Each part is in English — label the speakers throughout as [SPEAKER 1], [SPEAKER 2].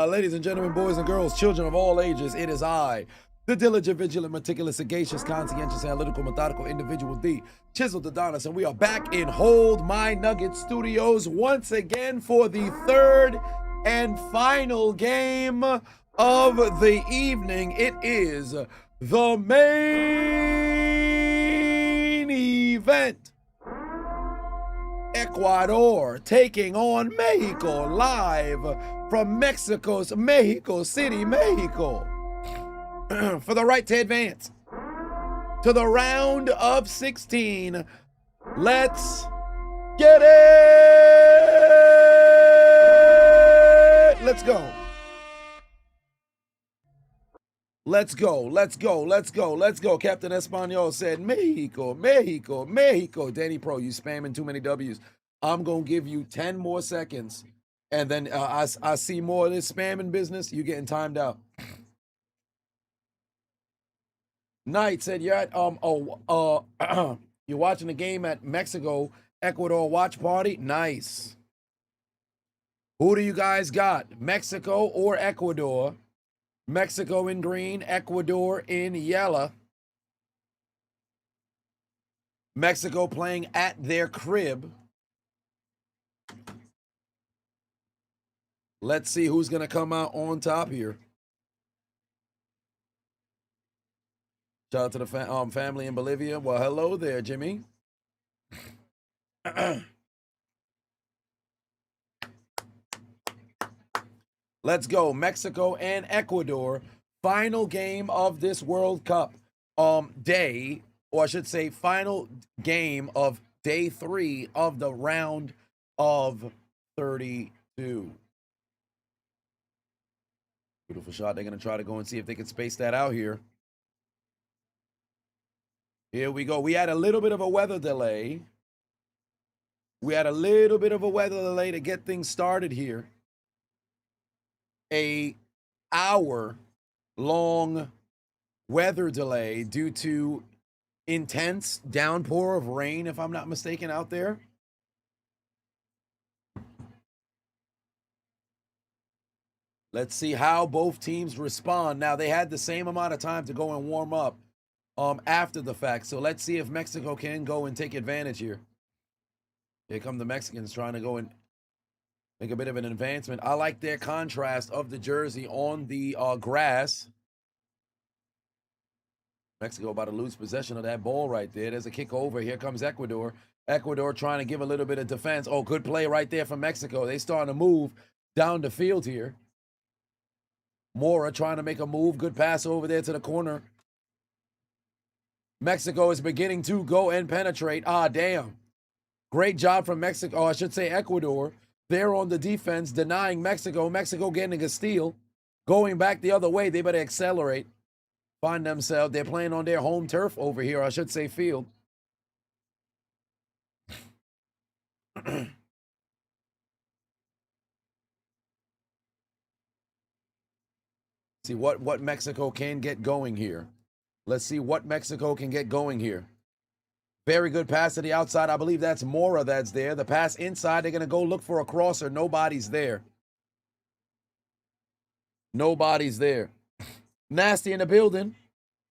[SPEAKER 1] Ladies and gentlemen, boys and girls, children of all ages, it is I, the diligent, vigilant, meticulous, sagacious, conscientious, analytical, methodical individual, the Chiseled Adonis, and we are back in Hold My Nugget Studios once again for the third and final game of the evening. It is the main event. Ecuador taking on Mexico live from Mexico's Mexico City, Mexico, for the right to advance to the round of 16. Let's get it. Let's go. Let's go, let's go, let's go, let's go. Captain Espanol said, Mexico, Mexico, Mexico. Danny Pro, you spamming too many W's. I'm going to give you 10 more seconds. And then I see more of this spamming business. You getting timed out. Knight said, you're at, you're watching the game at Mexico, Ecuador watch party. Nice. Who do you guys got? Mexico or Ecuador? Mexico in green, Ecuador in yellow. Mexico playing at their crib. Let's see who's going to come out on top here. Shout out to the family in Bolivia. Well, hello there, Jimmy. Let's go. Mexico and Ecuador. Final game of this World Cup day, or I should say final game of day 3 of the round of 32. Beautiful shot. They're going to try to go and see if they can space that out here. Here we go. We had a little bit of a weather delay. To get things started here. A hour-long weather delay due to intense downpour of rain, if I'm not mistaken, out there. Let's see how both teams respond. Now, they had the same amount of time to go and warm up after the fact. So let's see if Mexico can go and take advantage here. Here come the Mexicans trying to go and make a bit of an advancement. I like their contrast of the jersey on the grass. Mexico about to lose possession of that ball right there. There's a kick over. Here comes Ecuador. Ecuador trying to give a little bit of defense. Oh, good play right there from Mexico. They starting to move down the field here. Mora trying to make a move. Good pass over there to the corner. Mexico is beginning to go and penetrate. Ah, damn. Great job from Mexico. Oh, I should say Ecuador. They're on the defense, denying Mexico. Mexico getting a steal. Going back the other way, they better accelerate. Find themselves. They're playing on their home turf over here. I should say field. See what Mexico can get going here. Let's see what Mexico can get going here. Very good pass to the outside. I believe that's Mora that's there. The pass inside. They're going to go look for a crosser. Nobody's there. Nobody's there. Nasty in the building.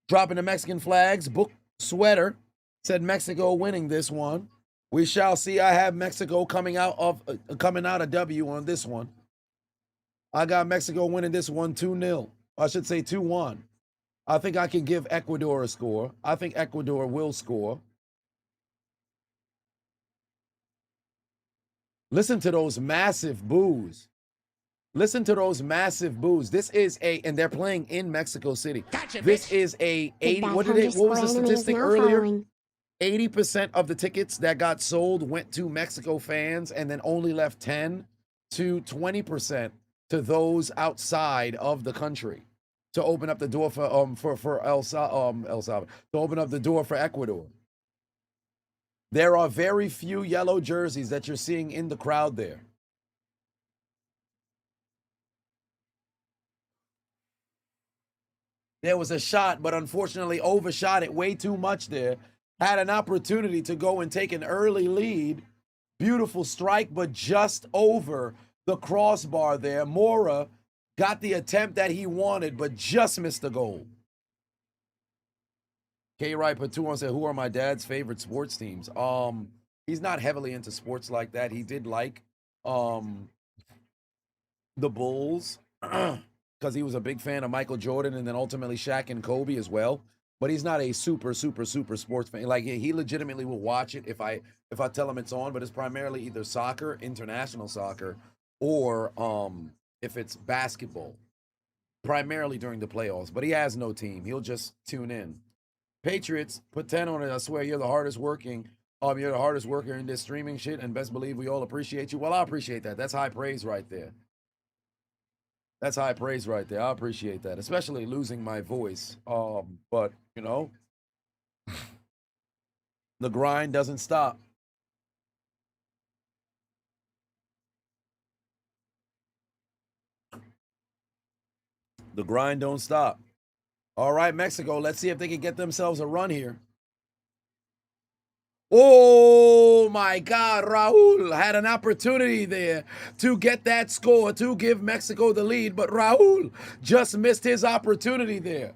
[SPEAKER 1] Dropping the Mexican flags. Book sweater. Said Mexico winning this one. We shall see. I have Mexico coming out a W on this one. I got Mexico winning this one 2-0. I should say 2-1. I think I can give Ecuador a score. I think Ecuador will score. Listen to those massive boos. Listen to those massive boos. This is and they're playing in Mexico City. Gotcha, this bitch. Is a 80, what was the statistic earlier? 80% of the tickets that got sold went to Mexico fans and then only left 10 to 20% to those outside of the country to open up the door for El Salvador, to open up the door for Ecuador. There are very few yellow jerseys that you're seeing in the crowd there. There was a shot, but unfortunately overshot it way too much there. Had an opportunity to go and take an early lead, Beautiful strike, but just over the crossbar there. Mora got the attempt that he wanted, but just missed the goal. K. Wright put 2 on, said, who are my dad's favorite sports teams? He's not heavily into sports like that. He did like the Bulls because he was a big fan of Michael Jordan and then ultimately Shaq and Kobe as well. But he's not a super sports fan. Like he legitimately will watch it if I tell him it's on, but it's primarily either soccer, international soccer, or if it's basketball, primarily during the playoffs. But he has no team. He'll just tune in. Patriots, put 10 on it. I swear you're the hardest working. You're the hardest worker in this streaming shit, and best believe we all appreciate you. Well, I appreciate that. That's high praise right there. That's high praise right there. I appreciate that, especially losing my voice. But you know, the grind doesn't stop. The grind don't stop. All right, Mexico, let's see if they can get themselves a run here. Oh my God, Raul had an opportunity there to get that score, to give Mexico the lead, but Raul just missed his opportunity there.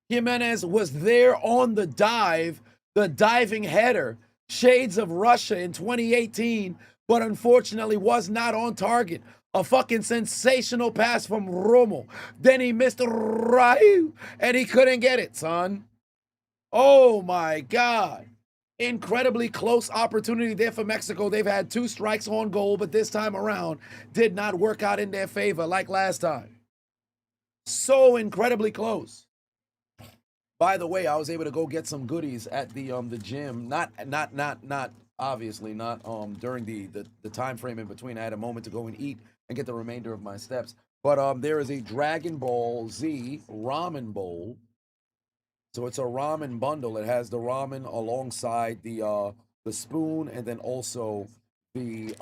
[SPEAKER 1] Jimenez was there on the dive, the diving header, shades of Russia in 2018, but unfortunately was not on target. A fucking sensational pass from Romo. Then he missed Raul, and he couldn't get it, son. Oh my God. Incredibly close opportunity there for Mexico. They've had 2 strikes on goal, but this time around did not work out in their favor like last time. So incredibly close. By the way, I was able to go get some goodies at the gym. Not obviously not during the time frame in between. I had a moment to go and eat and get the remainder of my steps. But there is a Dragon Ball Z ramen bowl. So it's a ramen bundle. It has the ramen alongside the spoon and then also the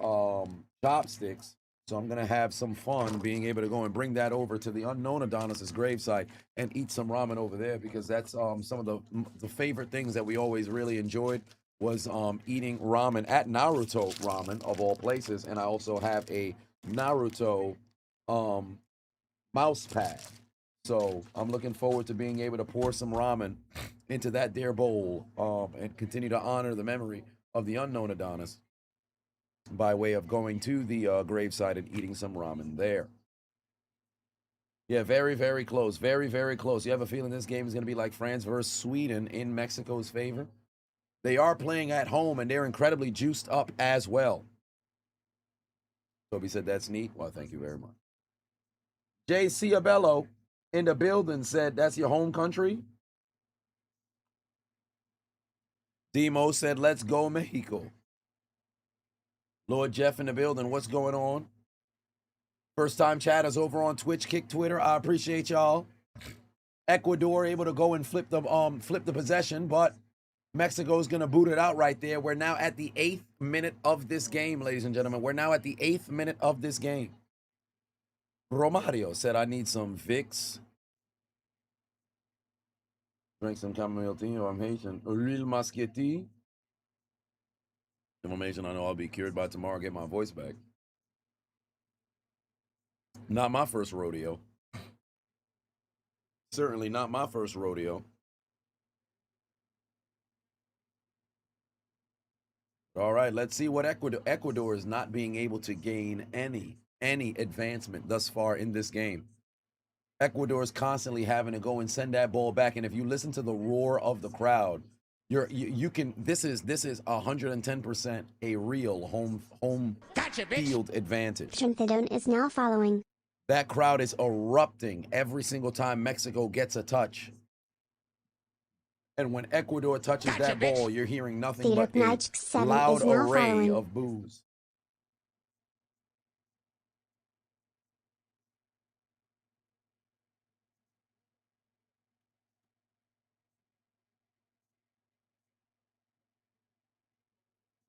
[SPEAKER 1] chopsticks. So I'm gonna have some fun being able to go and bring that over to the unknown Adonis's gravesite and eat some ramen over there, because that's some of the favorite things that we always really enjoyed was eating ramen at Naruto Ramen of all places. And I also have a Naruto mouse pad. So I'm looking forward to being able to pour some ramen into that there bowl and continue to honor the memory of the unknown Adonis by way of going to the gravesite and eating some ramen there. Yeah, very, very close. Very, very close. You have a feeling this game is going to be like France versus Sweden in Mexico's favor? They are playing at home, and they're incredibly juiced up as well. Toby said, that's neat. Well, thank you very much. Jay Ciabello in the building said, that's your home country? Demo said, let's go Mexico. Lord Jeff in the building, what's going on? First time chatters over on Twitch, Kick, Twitter. I appreciate y'all. Ecuador able to go and flip the possession, but Mexico's gonna boot it out right there. We're now at the 8th minute of this game, ladies and gentlemen. We're now at the 8th minute of this game. Romario said, I need some Vicks. Drink some chamomile tea. I'm Haitian. Real Muscati. Information I know I'll be cured by tomorrow, get my voice back. Not my first rodeo. Certainly not my first rodeo. All right, let's see what Ecuador is not being able to gain any advancement thus far in this game. Ecuador is constantly having to go and send that ball back, and if you listen to the roar of the crowd, you can. This is 110% a real home field advantage.
[SPEAKER 2] Chiseled is now following.
[SPEAKER 1] That crowd is erupting every single time Mexico gets a touch. And when Ecuador touches that ball, you're hearing nothing but a loud array of boos.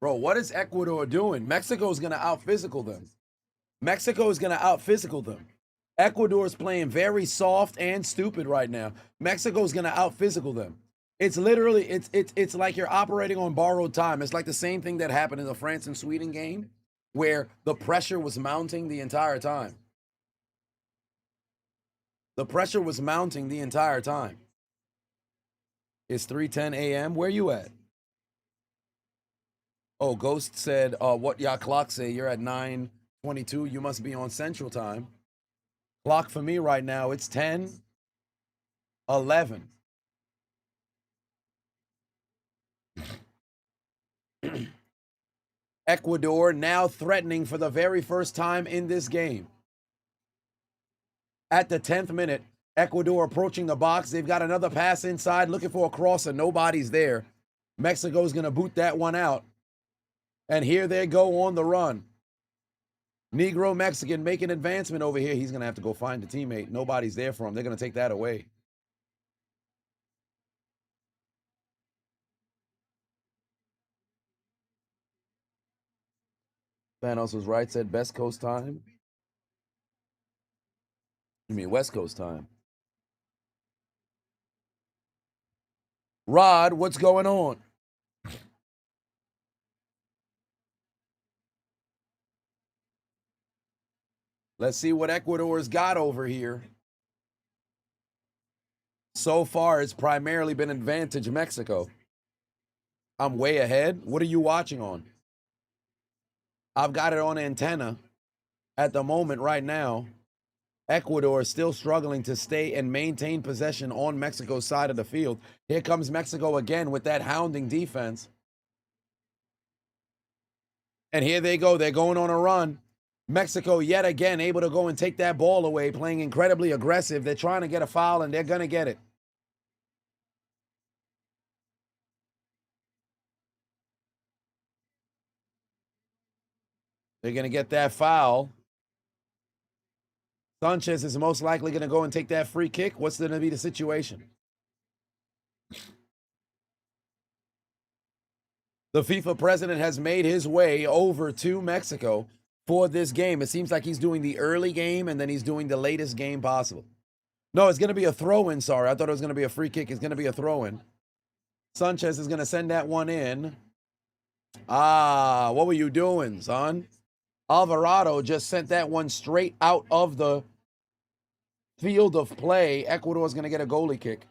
[SPEAKER 1] Bro, what is Ecuador doing? Mexico's going to out-physical them. Mexico is going to out-physical them. Ecuador is playing very soft and stupid right now. Mexico's going to out-physical them. It's literally, it's like you're operating on borrowed time. It's like the same thing that happened in the France and Sweden game where the pressure was mounting the entire time. The pressure was mounting the entire time. It's 3:10 a.m. Where you at? Oh, Ghost said, what y'all clock say? You're at 9:22. You must be on Central Time. Clock for me right now, it's 10:11. Ecuador now threatening for the very first time in this game. At the 10th minute, Ecuador approaching the box. They've got another pass inside, looking for a crosser. Nobody's there. Mexico's going to boot that one out. And here they go on the run. Negro Mexican making advancement over here. He's going to have to go find a teammate. Nobody's there for him. They're going to take that away. Thanos was right, said best coast time. You mean West Coast time. Rod, what's going on? Let's see what Ecuador's got over here. So far, it's primarily been advantage Mexico. I'm way ahead. What are you watching on? I've got it on antenna at the moment right now. Ecuador is still struggling to stay and maintain possession on Mexico's side of the field. Here comes Mexico again with that hounding defense. And here they go. They're going on a run. Mexico yet again able to go and take that ball away, playing incredibly aggressive. They're trying to get a foul, and they're going to get it. They're going to get that foul. Sanchez is most likely going to go and take that free kick. What's going to be the situation? The FIFA president has made his way over to Mexico for this game. It seems like he's doing the early game, and then he's doing the latest game possible. No, it's going to be a throw-in, sorry. I thought it was going to be a free kick. It's going to be a throw-in. Sanchez is going to send that one in. Ah, what were you doing, son? Alvarado just sent that one straight out of the field of play. Ecuador's going to get a goalie kick.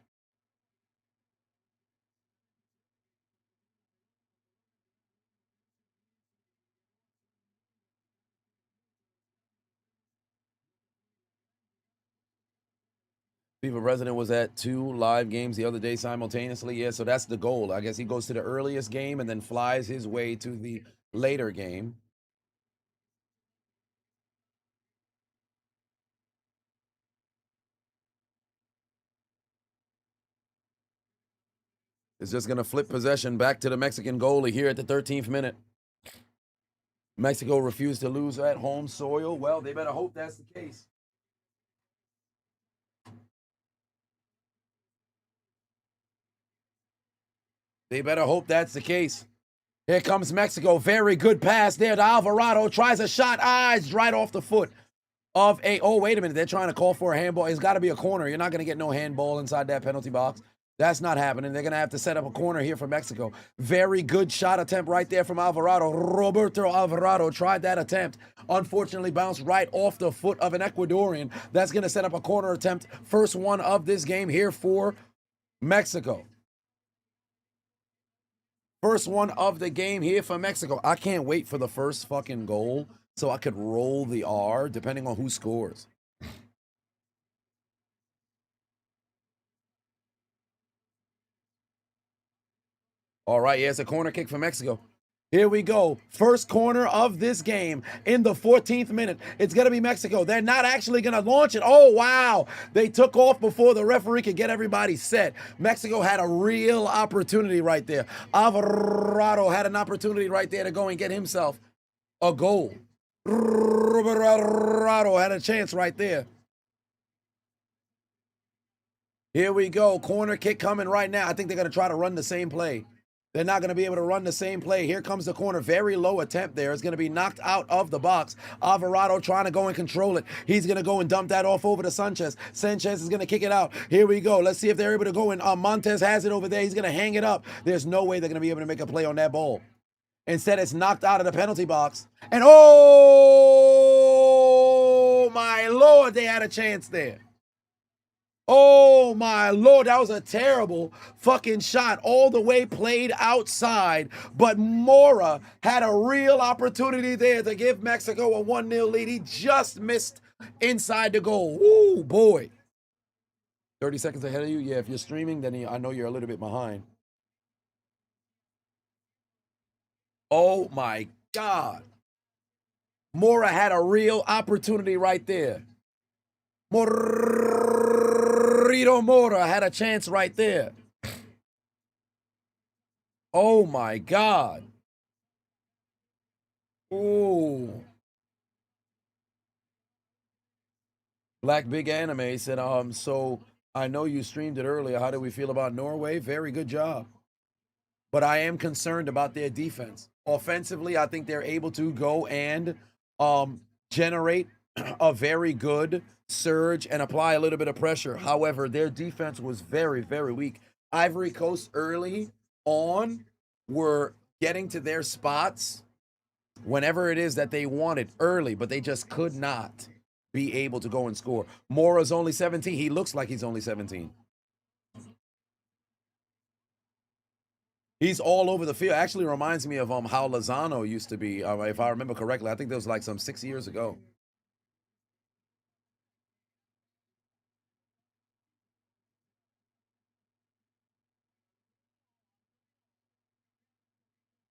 [SPEAKER 1] FIFA president was at 2 live games the other day simultaneously. Yeah, so that's the goal. I guess he goes to the earliest game and then flies his way to the later game. It's just going to flip possession back to the Mexican goalie here at the 13th minute. Mexico refused to lose at home soil. Well, they better hope that's the case. They better hope that's the case. Here comes Mexico. Very good pass there to Alvarado. Tries a shot. It's right off the foot of a... Oh, wait a minute. They're trying to call for a handball. It's got to be a corner. You're not going to get no handball inside that penalty box. That's not happening. They're going to have to set up a corner here for Mexico. Very good shot attempt right there from Alvarado. Roberto Alvarado tried that attempt. Unfortunately, bounced right off the foot of an Ecuadorian. That's going to set up a corner attempt. First one of this game here for Mexico. First one of the game here for Mexico. I can't wait for the first fucking goal so I could roll the R depending on who scores. All right, yeah, it's a corner kick for Mexico. Here we go. First corner of this game in the 14th minute. It's going to be Mexico. They're not actually going to launch it. Oh, wow. They took off before the referee could get everybody set. Mexico had a real opportunity right there. Alvarado had an opportunity right there to go and get himself a goal. Alvarado had a chance right there. Here we go. Corner kick coming right now. I think they're going to try to run the same play. They're not going to be able to run the same play. Here comes the corner. Very low attempt there. It's going to be knocked out of the box. Alvarado trying to go and control it. He's going to go and dump that off over to Sanchez. Sanchez is going to kick it out. Here we go. Let's see if they're able to go in. Montez has it over there. He's going to hang it up. There's no way they're going to be able to make a play on that ball. Instead, it's knocked out of the penalty box. And oh, my Lord, they had a chance there. Oh, my Lord, that was a terrible fucking shot all the way played outside. But Mora had a real opportunity there to give Mexico a 1-0 lead. He just missed inside the goal. Ooh, boy. 30 seconds ahead of you? Yeah, if you're streaming, then I know you're a little bit behind. Oh, my God. Mora had a real opportunity right there. Morito Mora had a chance right there. Oh, my God. Ooh. Black Big Anime said, so I know you streamed it earlier. How do we feel about Norway? Very good job. But I am concerned about their defense. Offensively, I think they're able to go and generate a very good surge and apply a little bit of pressure. However, their defense was very, very weak. Ivory Coast early on were getting to their spots whenever it is that they wanted early, but they just could not be able to go and score. Mora's only 17. He looks like he's only 17. He's all over the field. Actually reminds me of how Lozano used to be, if I remember correctly. I think that was like some 6 years ago.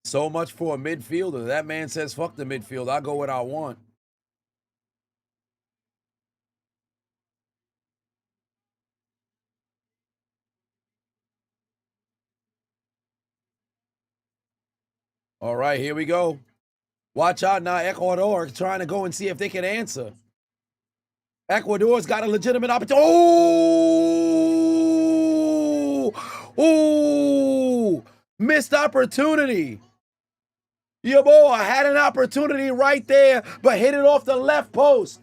[SPEAKER 1] So much for a midfielder. That man says, fuck the midfield. I'll go what I want. All right, here we go. Watch out now, Ecuador trying to go and see if they can answer. Ecuador's got a legitimate opportunity. Oh! Missed opportunity. Your boy had an opportunity right there, but hit it off the left post.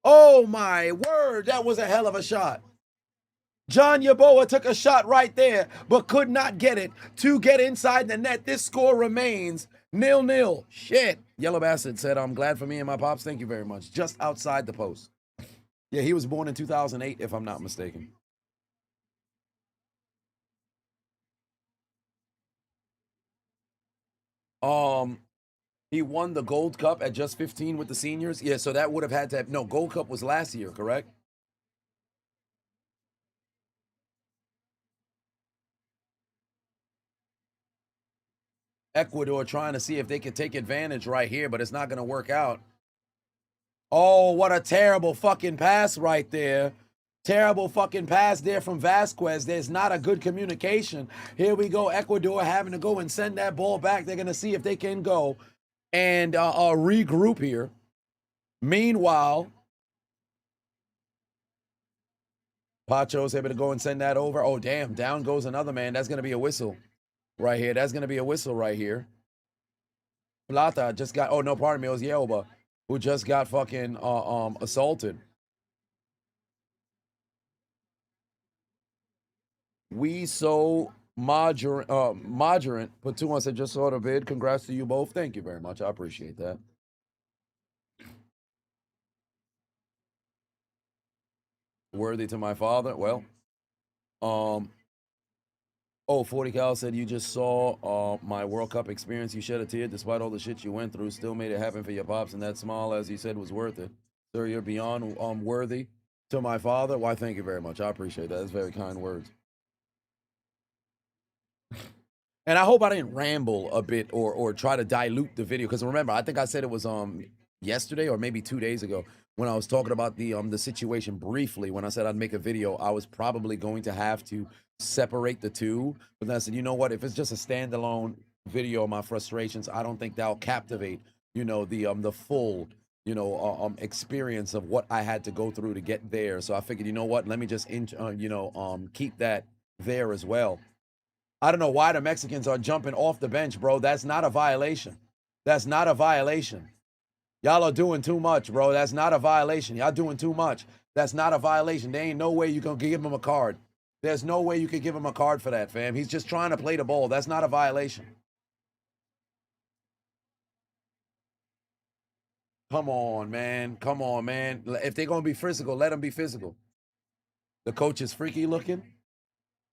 [SPEAKER 1] Oh, my word. That was a hell of a shot. John Yeboah took a shot right there, but could not get it to get inside the net. This score remains 0-0. Shit. Yellow Bastard said, I'm glad for me and my pops. Thank you very much. Just outside the post. Yeah, he was born in 2008, if I'm not mistaken. He won the Gold Cup at just 15 with the seniors. Yeah, so that would have had to have, no, Gold Cup was last year, correct? Ecuador trying to see if they could take advantage right here, but it's not going to work out. Oh, what a terrible fucking pass right there. Terrible fucking pass there from Vasquez. There's not a good communication. Here we go. Ecuador having to go and send that ball back. They're going to see if they can go and regroup here. Meanwhile, Pacho's able to go and send that over. Oh, damn. Down goes another man. That's going to be a whistle right here. That's going to be a whistle right here. Plata just got, oh, no, pardon me. It was Yelba who just got fucking assaulted. We so Margarant put 2 on, said, just saw the bid. Congrats to you both. Thank you very much. I appreciate that. Worthy to my father. Well, oh, 40 Cal said, you just saw my World Cup experience. You shed a tear despite all the shit you went through. Still made it happen for your pops, and that smile, as you said, was worth it. Sir, you're beyond worthy to my father. Why, thank you very much. I appreciate that. That's very kind words. And I hope I didn't ramble a bit or try to dilute the video, because remember, I think I said it was yesterday or maybe 2 days ago when I was talking about the situation briefly. When I said I'd make a video, I was probably going to have to separate the two. But then I said, you know what? If it's just a standalone video of my frustrations, I don't think that'll captivate, the full, experience of what I had to go through to get there. So I figured, you know what? Let me just, keep that there as well. I don't know why the Mexicans are jumping off the bench, bro. That's not a violation. That's not a violation. Y'all are doing too much, bro. That's not a violation. Y'all doing too much. That's not a violation. There ain't no way you can give him a card. There's no way you could give him a card for that, fam. He's just trying to play the ball. That's not a violation. Come on, man. Come on, man. If they're going to be physical, let them be physical. The coach is freaky looking.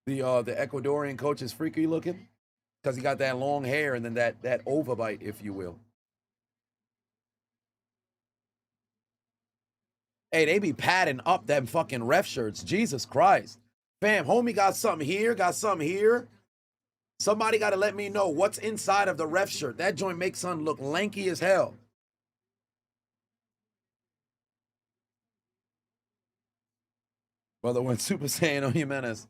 [SPEAKER 1] The Ecuadorian coach is freaky looking because he got that long hair and then that overbite, if you will. Hey, they be padding up them fucking ref shirts. Jesus Christ. Fam, homie got something here, got something here. Somebody got to let me know what's inside of the ref shirt. That joint makes son look lanky as hell. Brother went Super Saiyan on Jimenez.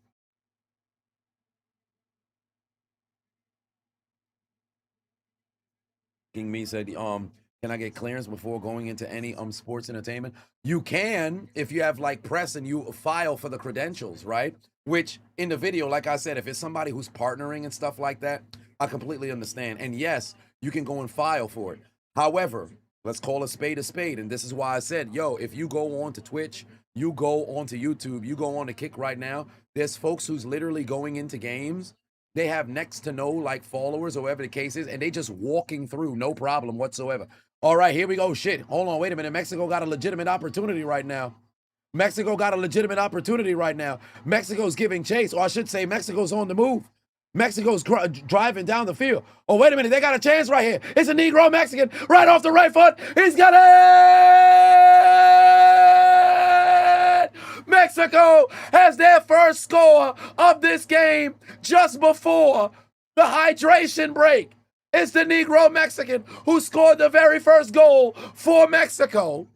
[SPEAKER 1] King Me said, can I get clearance before going into any sports entertainment? You can if you have like press and you file for the credentials, right? Which in the video, like I said, if it's somebody who's partnering and stuff like that, I completely understand. And yes, you can go and file for it. However, let's call a spade. And this is why I said, yo, if you go on to Twitch, you go on to YouTube, you go on to Kick right now, there's folks who's literally going into games. They have next to no like followers or whatever the case is, and they just walking through, no problem whatsoever. All right, here we go. Shit, hold on, wait a minute. Mexico got a legitimate opportunity right now. Mexico got a legitimate opportunity right now. Mexico's giving chase, or I should say Mexico's on the move. Mexico's driving down the field. Oh, wait a minute, they got a chance right here. It's a Negro Mexican right off the right foot. He's got it! Mexico has their first score of this game just before the hydration break. It's the Negro Mexican who scored the very first goal for Mexico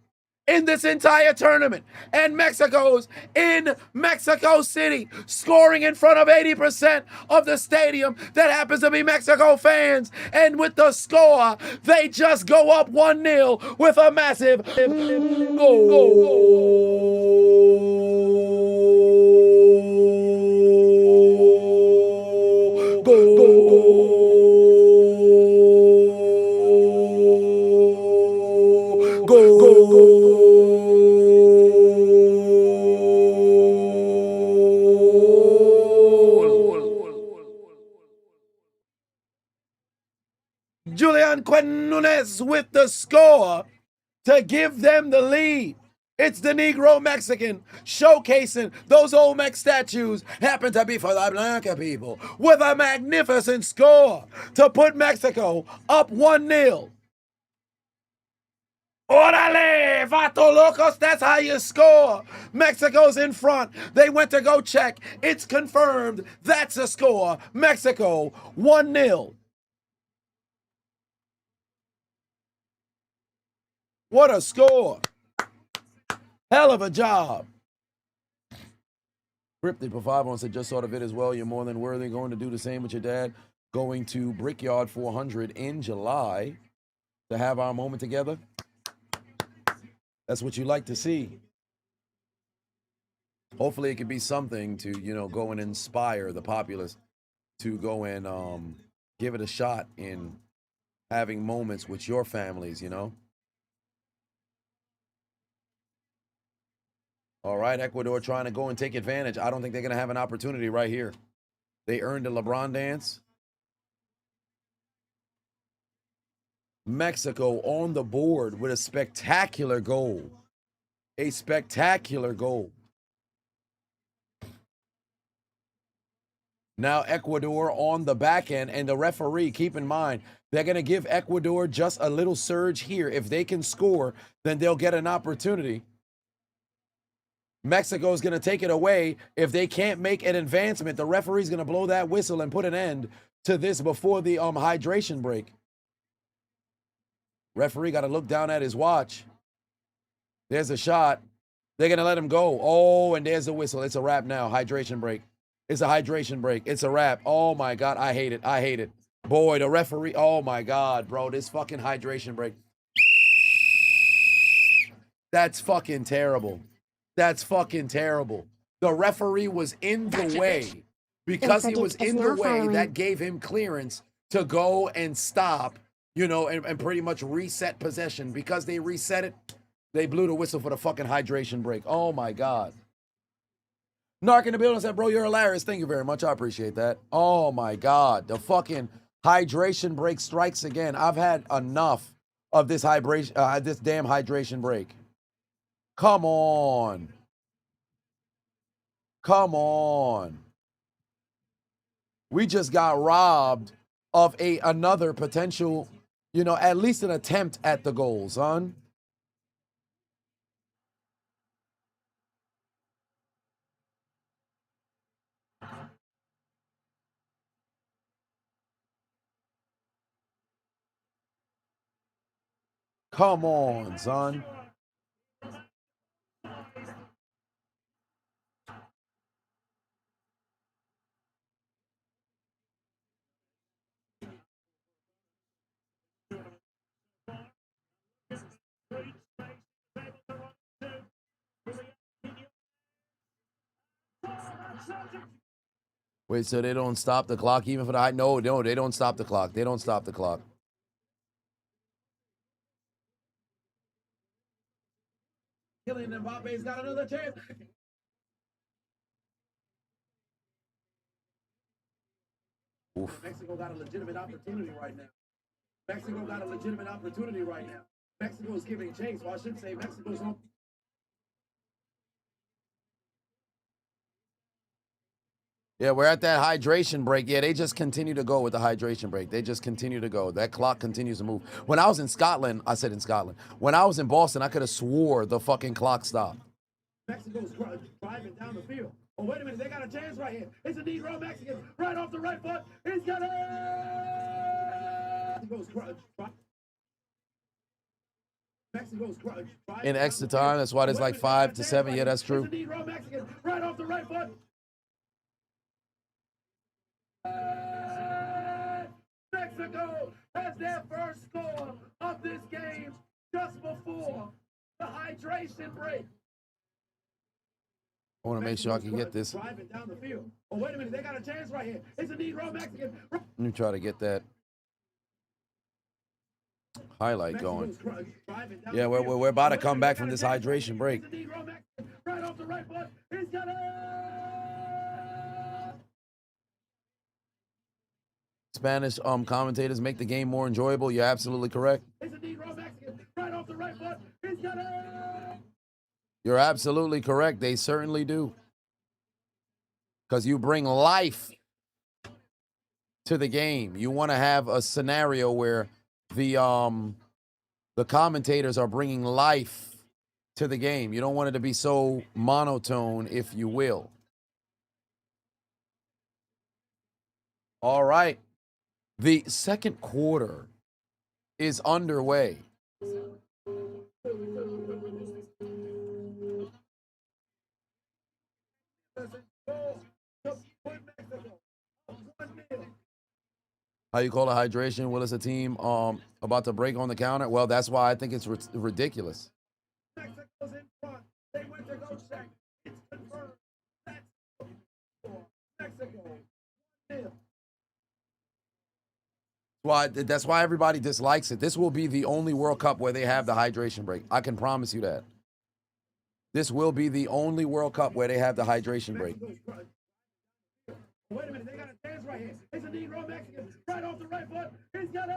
[SPEAKER 1] in this entire tournament. And Mexico's in Mexico City, scoring in front of 80% of the stadium that happens to be Mexico fans. And with the score, they just go up 1-0 with a massive Julian Quinones with the score to give them the lead. It's the Negro Mexican showcasing those old Mex statues happen to be for the Blanca people with a magnificent score to put Mexico up 1-0. Orale, vato locos, that's how you score. Mexico's in front. They went to go check. It's confirmed. That's a score. Mexico 1-0. What a score. Hell of a job. Cryptic for 5 said, just saw the vid as well. You're more than worthy. Going to do the same with your dad. Going to Brickyard 400 in July to have our moment together. That's what you like to see. Hopefully it could be something to, you know, go and inspire the populace to go and give it a shot in having moments with your families, you know. All right, Ecuador trying to go and take advantage. I don't think they're going to have an opportunity right here. They earned a LeBron dance. Mexico on the board with a spectacular goal. A spectacular goal. Now Ecuador on the back end, and the referee, keep in mind, they're going to give Ecuador just a little surge here. If they can score, then they'll get an opportunity. Mexico's going to take it away. If they can't make an advancement, the referee's going to blow that whistle and put an end to this before the hydration break. Referee got to look down at his watch. There's a shot. They're going to let him go. Oh, and there's a whistle. It's a wrap now. Hydration break. It's a hydration break. It's a wrap. Oh, my God. I hate it. I hate it. Boy, the referee. Oh, my God, bro. This fucking hydration break. That's fucking terrible. That's fucking terrible. The referee was in the way. because he was in the way, that gave him clearance to go and stop, you know, and pretty much reset possession. Because they reset it, they blew the whistle for the fucking hydration break. Oh my God. Narc in the building said, bro, you're hilarious. Thank you very much. I appreciate that. Oh my God. The fucking hydration break strikes again. I've had enough of this hydration, this damn hydration break. Come on. Come on. We just got robbed of another potential, you know, at least an attempt at the goal, son. Come on, son. Wait, so they don't stop the clock even for the high? No, they don't stop the clock. They don't stop the clock. Kylian Mbappe's got another chance. Oof. Mexico got a legitimate opportunity right now. Mexico got a legitimate opportunity right now. Mexico is giving chase. Well, I should say Mexico's on. Yeah, we're at that hydration break. Yeah, they just continue to go with the hydration break. They just continue to go. That clock continues to move. When I was in Scotland, I said in Scotland. When I was in Boston, I could have swore the fucking clock stopped. Mexico's driving down the field. Oh, wait a minute. They got a chance right here. It's a Negro Mexican right off the right foot. He's got it. Mexico's in extra time. That's why there's like 5 to 7. Yeah, that's true. It's a Negro Mexican right off the right foot. Mexico has their first score of this game just before the hydration break. I want to make sure I can get this. Driving down the field. Oh, wait a minute. They got a chance right here. It's a Negro Mexican. Let me try to get that highlight going. Yeah, we're about to come back from this hydration break. Right off the right foot. He's got it. Spanish commentators make the game more enjoyable. You're absolutely correct. It's a Negro Mexican right off the right foot. He's got it. You're absolutely correct. They certainly do. Because you bring life to the game. You want to have a scenario where the commentators are bringing life to the game. You don't want it to be so monotone, if you will. All right. The second quarter is underway. How you call it hydration? Well, it's a team about to break on the counter. Well, that's why I think it's ridiculous. Mexico's in front. They went to go check. It's confirmed. Mexico. That's why everybody dislikes it. This will be the only World Cup where they have the hydration break. I can promise you that. This will be the only World Cup where they have the hydration break. Wait a minute, they got a chance right here. It's a Negro Mexican right off the right foot. He's got it.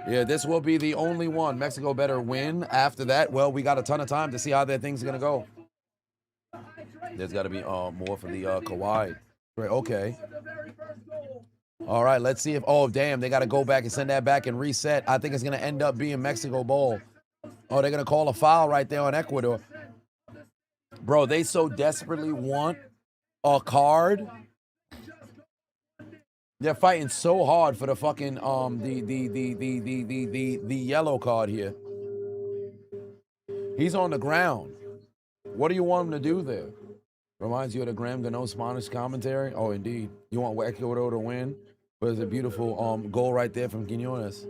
[SPEAKER 1] Yeah, this will be the only one. Mexico better win. After that, well, we got a ton of time to see how that thing's gonna go. There's got to be more for the Kawhi. Right, okay. All right, let's see if. Oh, damn, they got to go back and send that back and reset. I think it's gonna end up being Mexico ball. Oh, they're gonna call a foul right there on Ecuador. Bro, they so desperately want a card. They're fighting so hard for the fucking the yellow card here. He's on the ground. What do you want him to do there? Reminds you of the Graham Gano Spanish commentary. Oh, indeed. You want Ecuador to win? But there's a beautiful goal right there from Quinones.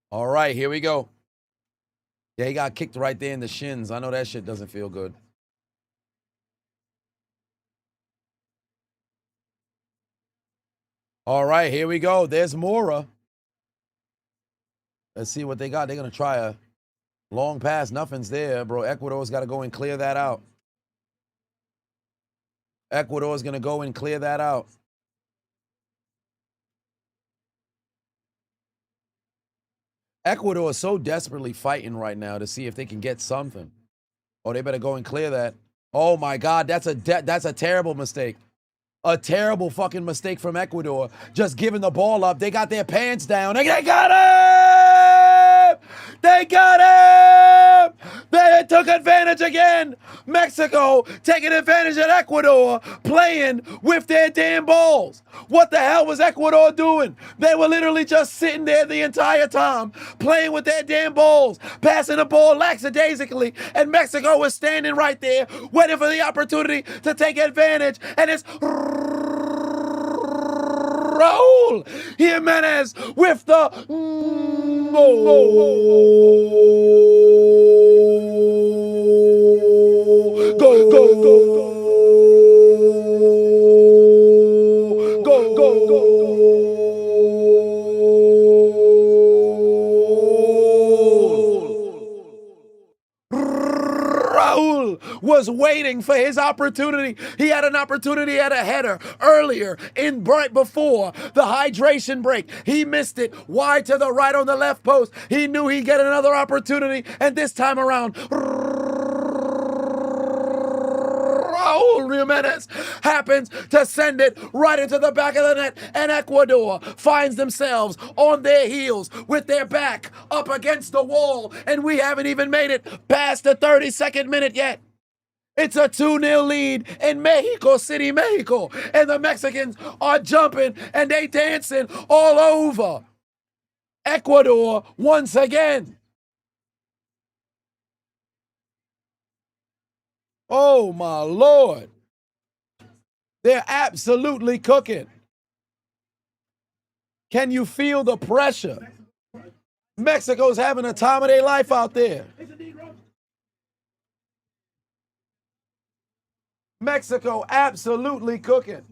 [SPEAKER 1] All right, here we go. Yeah, he got kicked right there in the shins. I know that shit doesn't feel good. All right, here we go. There's Mora. Let's see what they got. They're going to try a long pass. Nothing's there, bro. Ecuador's got to go and clear that out. Ecuador's going to go and clear that out. Ecuador is so desperately fighting right now to see if they can get something. Oh, they better go and clear that. Oh, my God. That's a terrible mistake. A terrible fucking mistake from Ecuador. Just giving the ball up. They got their pants down. They got him! They got him! They took advantage again. Mexico taking advantage of Ecuador playing with their damn balls. What the hell was Ecuador doing? They were literally just sitting there the entire time playing with their damn balls, passing the ball lackadaisically, and Mexico was standing right there waiting for the opportunity to take advantage, and it's Raul Jimenez with the Raul was waiting for his opportunity. He had an opportunity at a header earlier right before the hydration break. He missed it wide to the right on the left post. He knew he'd get another opportunity, and this time around, Raul Jimenez happens to send it right into the back of the net, and Ecuador finds themselves on their heels with their back up against the wall, and we haven't even made it past the 32nd minute yet. It's a 2-0 lead in Mexico City, Mexico, and the Mexicans are jumping and they dancing all over Ecuador once again. Oh, my Lord. They're absolutely cooking. Can you feel the pressure? Mexico's having a time of their life out there. Mexico absolutely cooking.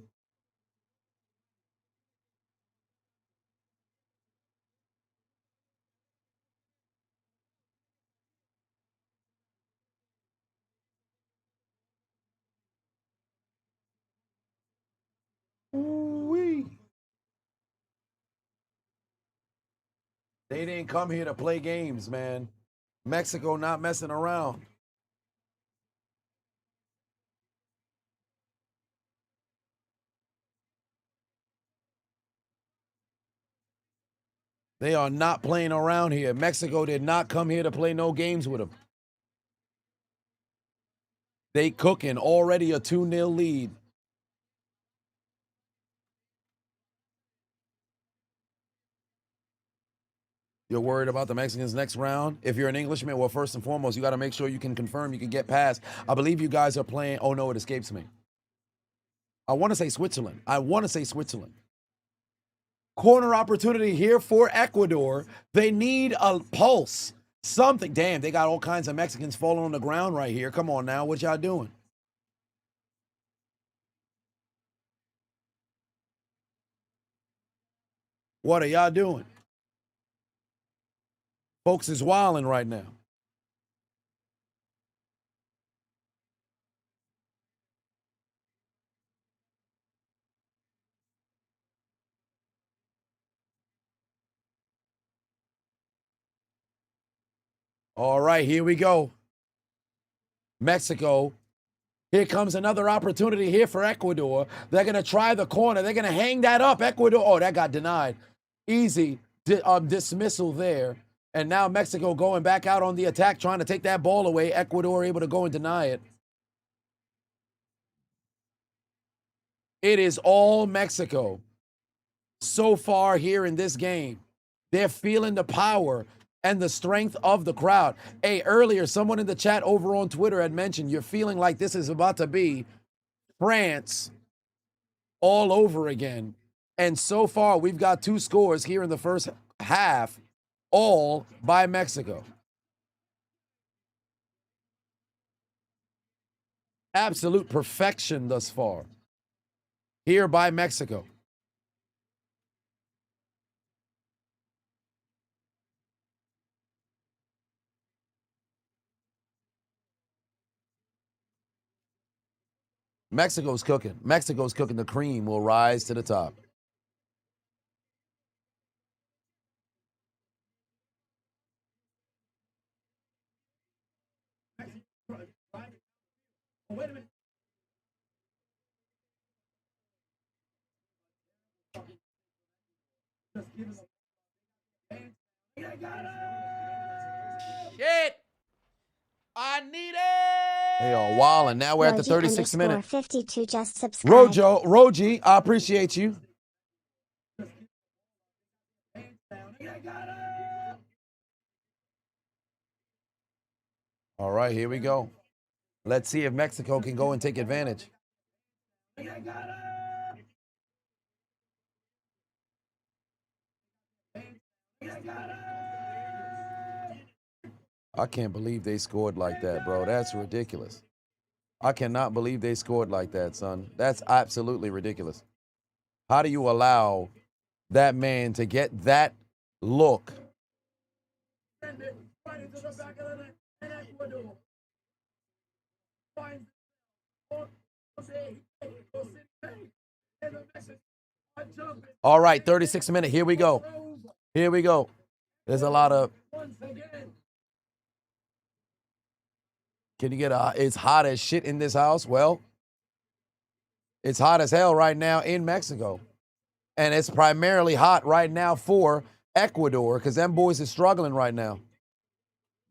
[SPEAKER 1] Ooh-wee. They didn't come here to play games, man. Mexico not messing around. They are not playing around here. Mexico did not come here to play no games with them. They cooking, already a 2-0 lead. You're worried about the Mexicans next round? If you're an Englishman, well, first and foremost, you got to make sure you can confirm you can get past. I believe you guys are playing. Oh, no, it escapes me. I want to say Switzerland. Corner opportunity here for Ecuador. They need a pulse. Something. Damn, they got all kinds of Mexicans falling on the ground right here. Come on now. What y'all doing? What are y'all doing? Folks is wilding right now. All right, here we go. Mexico. Here comes another opportunity here for Ecuador. They're going to try the corner. They're going to hang that up. Ecuador. Oh, that got denied. Easy dismissal there. And now Mexico going back out on the attack, trying to take that ball away. Ecuador able to go and deny it. It is all Mexico so far here in this game. They're feeling the power and the strength of the crowd. Hey, earlier, someone in the chat over on Twitter had mentioned you're feeling like this is about to be France all over again. And so far, we've got 2 scores here in the first half, all by Mexico. Absolute perfection thus far. Here by Mexico. Mexico's cooking. Mexico's cooking. The cream will rise to the top. Wait a minute. Shit! I need it! Hey, a while, and now we're at the 36th minute.
[SPEAKER 2] 52 just subscribed.
[SPEAKER 1] Roji, I appreciate you. All right, here we go. Let's see if Mexico can go and take advantage. I can't believe they scored like that, bro. That's ridiculous. I cannot believe they scored like that, son. That's absolutely ridiculous. How do you allow that man to get that look? All right, 36 minute. Here we go. Here we go. There's a lot of... Can you get it's hot as shit in this house? Well, it's hot as hell right now in Mexico. And it's primarily hot right now for Ecuador because them boys is struggling right now.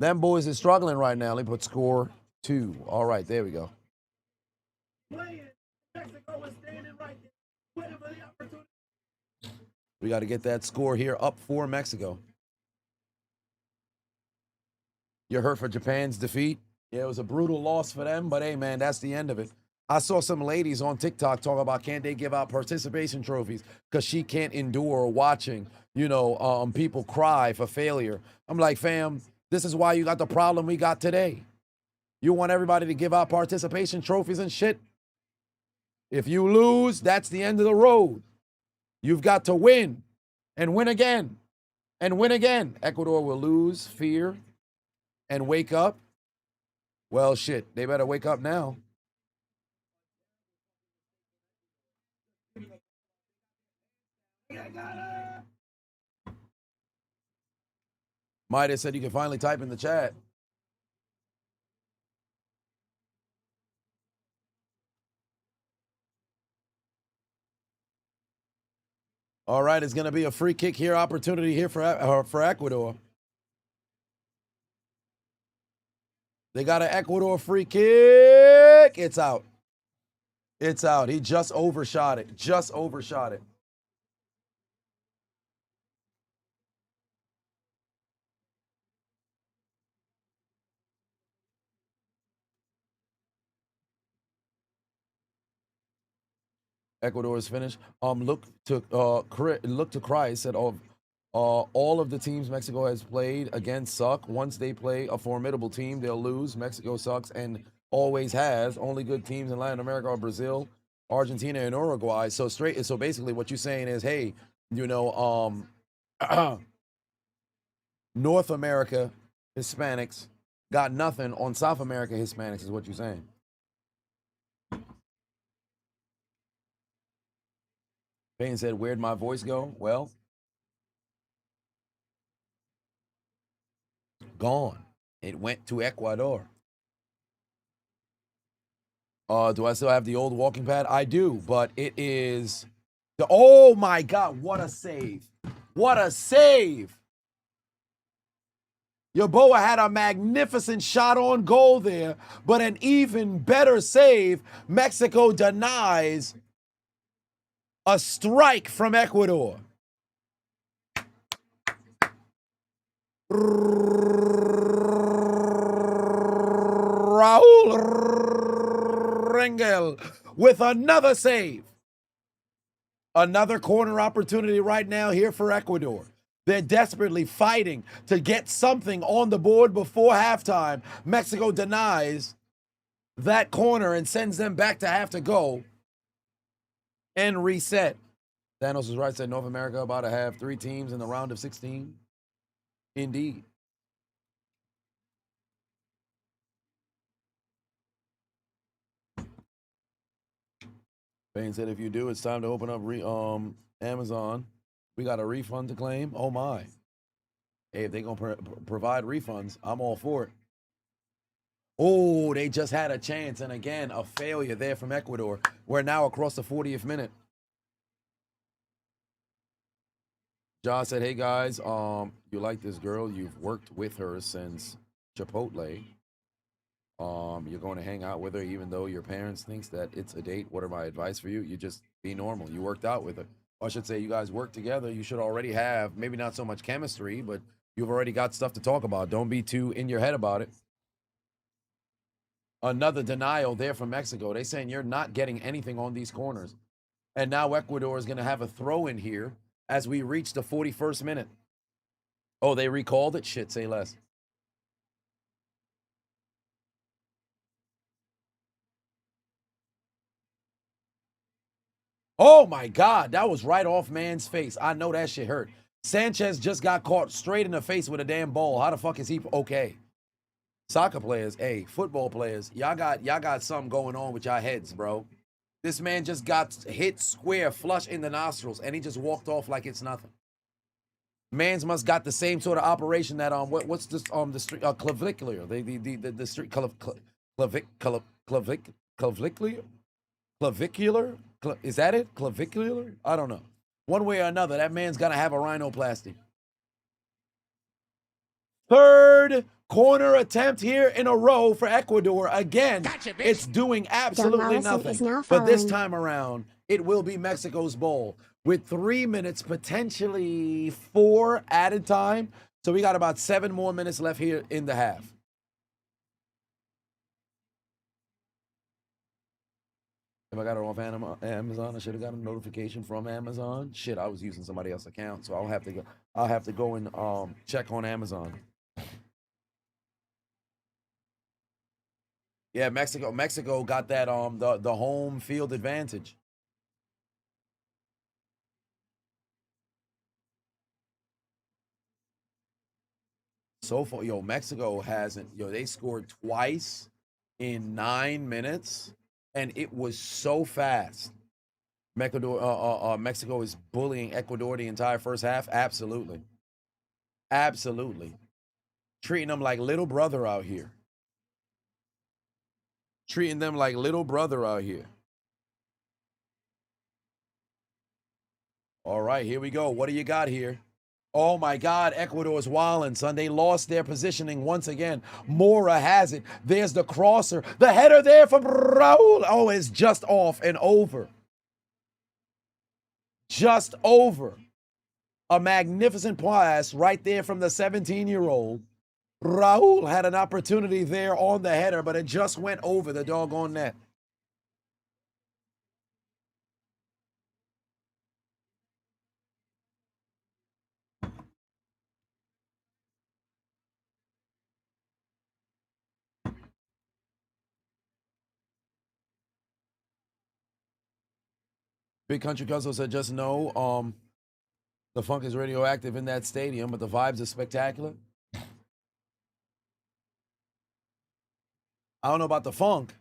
[SPEAKER 1] Them boys is struggling right now. Let me put score 2. All right, there we go. We got to get that score here up for Mexico. You're hurt for Japan's defeat? Yeah, it was a brutal loss for them, but hey, man, that's the end of it. I saw some ladies on TikTok talk about can't they give out participation trophies because she can't endure watching, people cry for failure. I'm like, fam, this is why you got the problem we got today. You want everybody to give out participation trophies and shit? If you lose, that's the end of the road. You've got to win and win again and win again. Ecuador will lose, fear, and wake up. Well, shit, they better wake up now. Midas said you can finally type in the chat. All right, it's going to be a free kick here, opportunity here for Ecuador. They got an Ecuador free kick. It's out. It's out. He just overshot it. Just overshot it. Ecuador is finished. Look to Christ said all of the teams Mexico has played against suck. Once they play a formidable team, they'll lose. Mexico sucks and always has. Only good teams in Latin America are Brazil, Argentina, and Uruguay. So basically what you're saying is, hey, North America Hispanics got nothing on South America Hispanics is what you're saying. Payne said, where'd my voice go? Well, gone. It went to Ecuador. Do I still have the old walking pad? I do, but it is... Oh, my God. What a save. What a save. Yeboah had a magnificent shot on goal there, but an even better save. Mexico denies a strike from Ecuador. Raul Rengel with another save. Another corner opportunity right now here for Ecuador. They're desperately fighting to get something on the board before halftime. Mexico denies that corner and sends them back to have to go and reset. Thanos was right, said North America about to have 3 teams in the round of 16. Indeed. Payne said, if you do, it's time to open up Amazon. We got a refund to claim. Oh, my. Hey, if they're going to provide refunds, I'm all for it. Oh, they just had a chance. And again, a failure there from Ecuador. We're now across the 40th minute. Josh said, hey, guys, you like this girl. You've worked with her since Chipotle. You're going to hang out with her even though your parents thinks that it's a date. What are my advice for you? You just be normal. You worked out with her. Or I should say you guys work together. You should already have maybe not so much chemistry, but you've already got stuff to talk about. Don't be too in your head about it. Another denial there from Mexico. They're saying you're not getting anything on these corners. And now Ecuador is going to have a throw in here as we reach the 41st minute. Oh, they recalled it? Shit, say less. Oh, my God. That was right off man's face. I know that shit hurt. Sanchez just got caught straight in the face with a damn ball. How the fuck is he okay? Soccer players, hey, football players, y'all got something going on with y'all heads, bro. This man just got hit square, flush in the nostrils, and he just walked off like it's nothing. Mans must got the same sort of operation that what's this the street clavicular the street clavicular is that it? Clavicular? I don't know. One way or another, that man's gonna have a rhinoplasty. Third corner attempt here in a row for Ecuador. Again, gotcha, it's doing absolutely nothing. But this time around, it will be Mexico's ball with 3 minutes, potentially 4 added time. So we got about 7 more minutes left here in the half. If I got it off Amazon, I should have got a notification from Amazon. Shit, I was using somebody else's account, so I'll have to go and check on Amazon. Yeah, Mexico got that the home field advantage. So far, Mexico hasn't, they scored twice in 9 minutes, and it was so fast. Mexico is bullying Ecuador the entire first half. Absolutely. Absolutely. Treating them like little brother out here. Treating them like little brother out here. All right, here we go. What do you got here? Oh, my God, Ecuador's wilding, son. They lost their positioning once again. Mora has it. There's the crosser. The header there from Raul. Oh, it's just off and over. Just over. A magnificent pass right there from the 17-year-old. Raul had an opportunity there on the header, but it just went over the doggone net. Big Country Cousin said, just know the funk is radioactive in that stadium, but the vibes are spectacular. I don't know about the funk,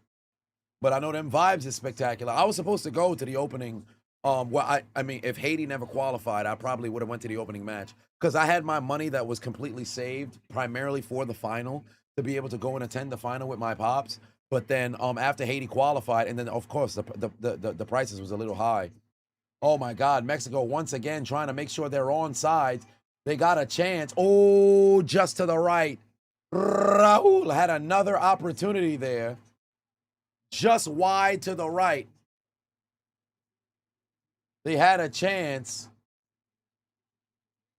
[SPEAKER 1] but I know them vibes is spectacular. I was supposed to go to the opening. I mean, if Haiti never qualified, I probably would have went to the opening match because I had my money that was completely saved primarily for the final to be able to go and attend the final with my pops. But then after Haiti qualified, and then of course the prices was a little high. Oh my God, Mexico once again trying to make sure they're on sides. They got a chance. Oh, just to the right. Raul had another opportunity there. Just wide to the right. They had a chance.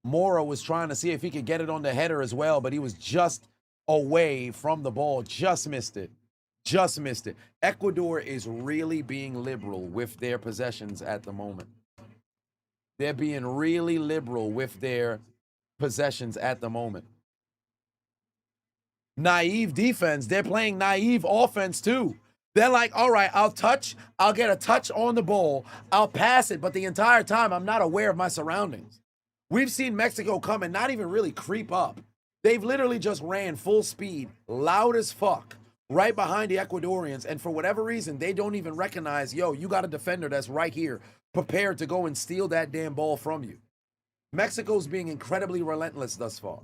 [SPEAKER 1] Mora was trying to see if he could get it on the header as well, but he was just away from the ball. Just missed it. Just missed it. Ecuador is really being liberal with their possessions at the moment. They're being really liberal with their possessions at the moment. Naive defense. They're playing naive offense too. They're like, all right, I'll get a touch on the ball, I'll pass it, but the entire time I'm not aware of my surroundings. We've seen Mexico come and not even really creep up. They've literally just ran full speed, loud as fuck, right behind the Ecuadorians, and for whatever reason, they don't even recognize, yo, you got a defender that's right here, prepared to go and steal that damn ball from you. Mexico's being incredibly relentless thus far.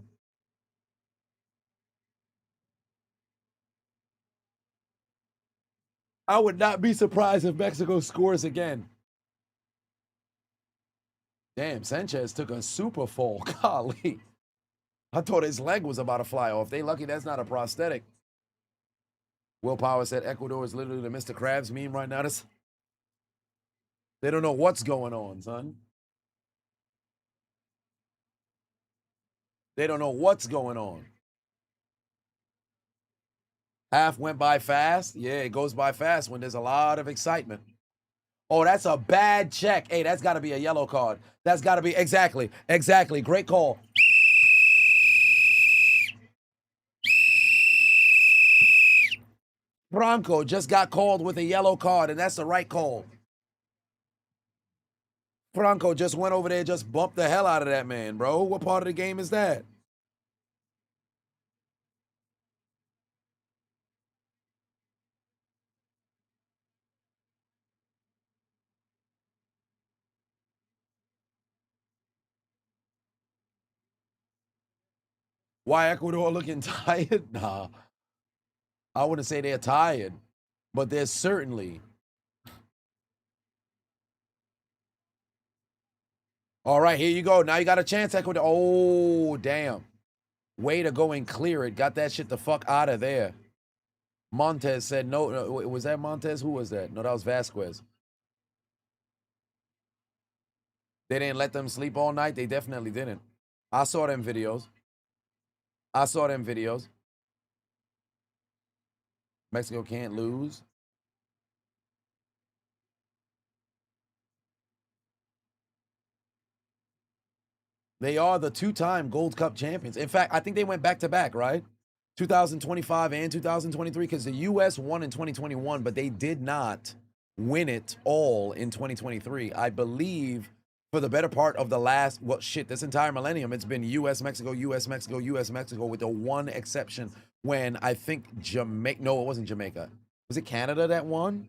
[SPEAKER 1] I would not be surprised if Mexico scores again. Damn, Sanchez took a super fall. Golly. I thought his leg was about to fly off. They lucky that's not a prosthetic. Willpower said Ecuador is literally the Mr. Krabs meme right now. They don't know what's going on, son. They don't know what's going on. Half went by fast. Yeah, it goes by fast when there's a lot of excitement. Oh, that's a bad check. Hey, that's got to be a yellow card. That's got to be, exactly. Great call. Franco just got called with a yellow card, and that's the right call. Franco just went over there, just bumped the hell out of that man, bro. What part of the game is that? Why Ecuador looking tired? Nah. I wouldn't say they're tired, but they're certainly. All right, here you go. Now you got a chance, Ecuador. Oh, damn. Way to go and clear it. Got that shit the fuck out of there. Montez said no. Was that Montez? Who was that? No, that was Vasquez. They didn't let them sleep all night? They definitely didn't. I saw them videos. Mexico can't lose. They are the two-time Gold Cup champions. In fact, I think they went back-to-back, right? 2025 and 2023, because the U.S. won in 2021, but they did not win it all in 2023. I believe for the better part of the last, well, shit, this entire millennium, it's been U.S., Mexico, U.S., Mexico, U.S., Mexico, with the one exception when I think Jamaica, no, it wasn't Jamaica. Was it Canada that won?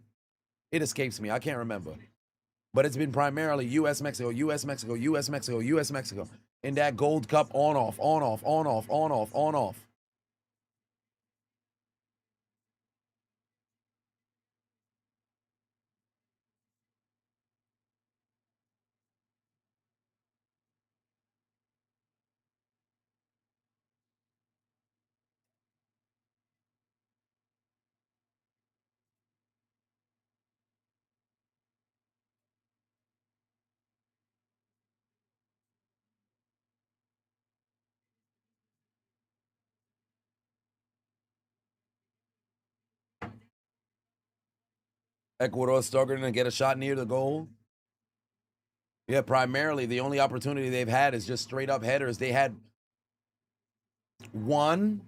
[SPEAKER 1] It escapes me. I can't remember. But it's been primarily U.S., Mexico, U.S., Mexico, U.S., Mexico, U.S., Mexico. In that Gold Cup on, off, on, off, on, off, on, off, on, off. Ecuador struggling to get a shot near the goal. Yeah, primarily the only opportunity they've had is just straight up headers. They had one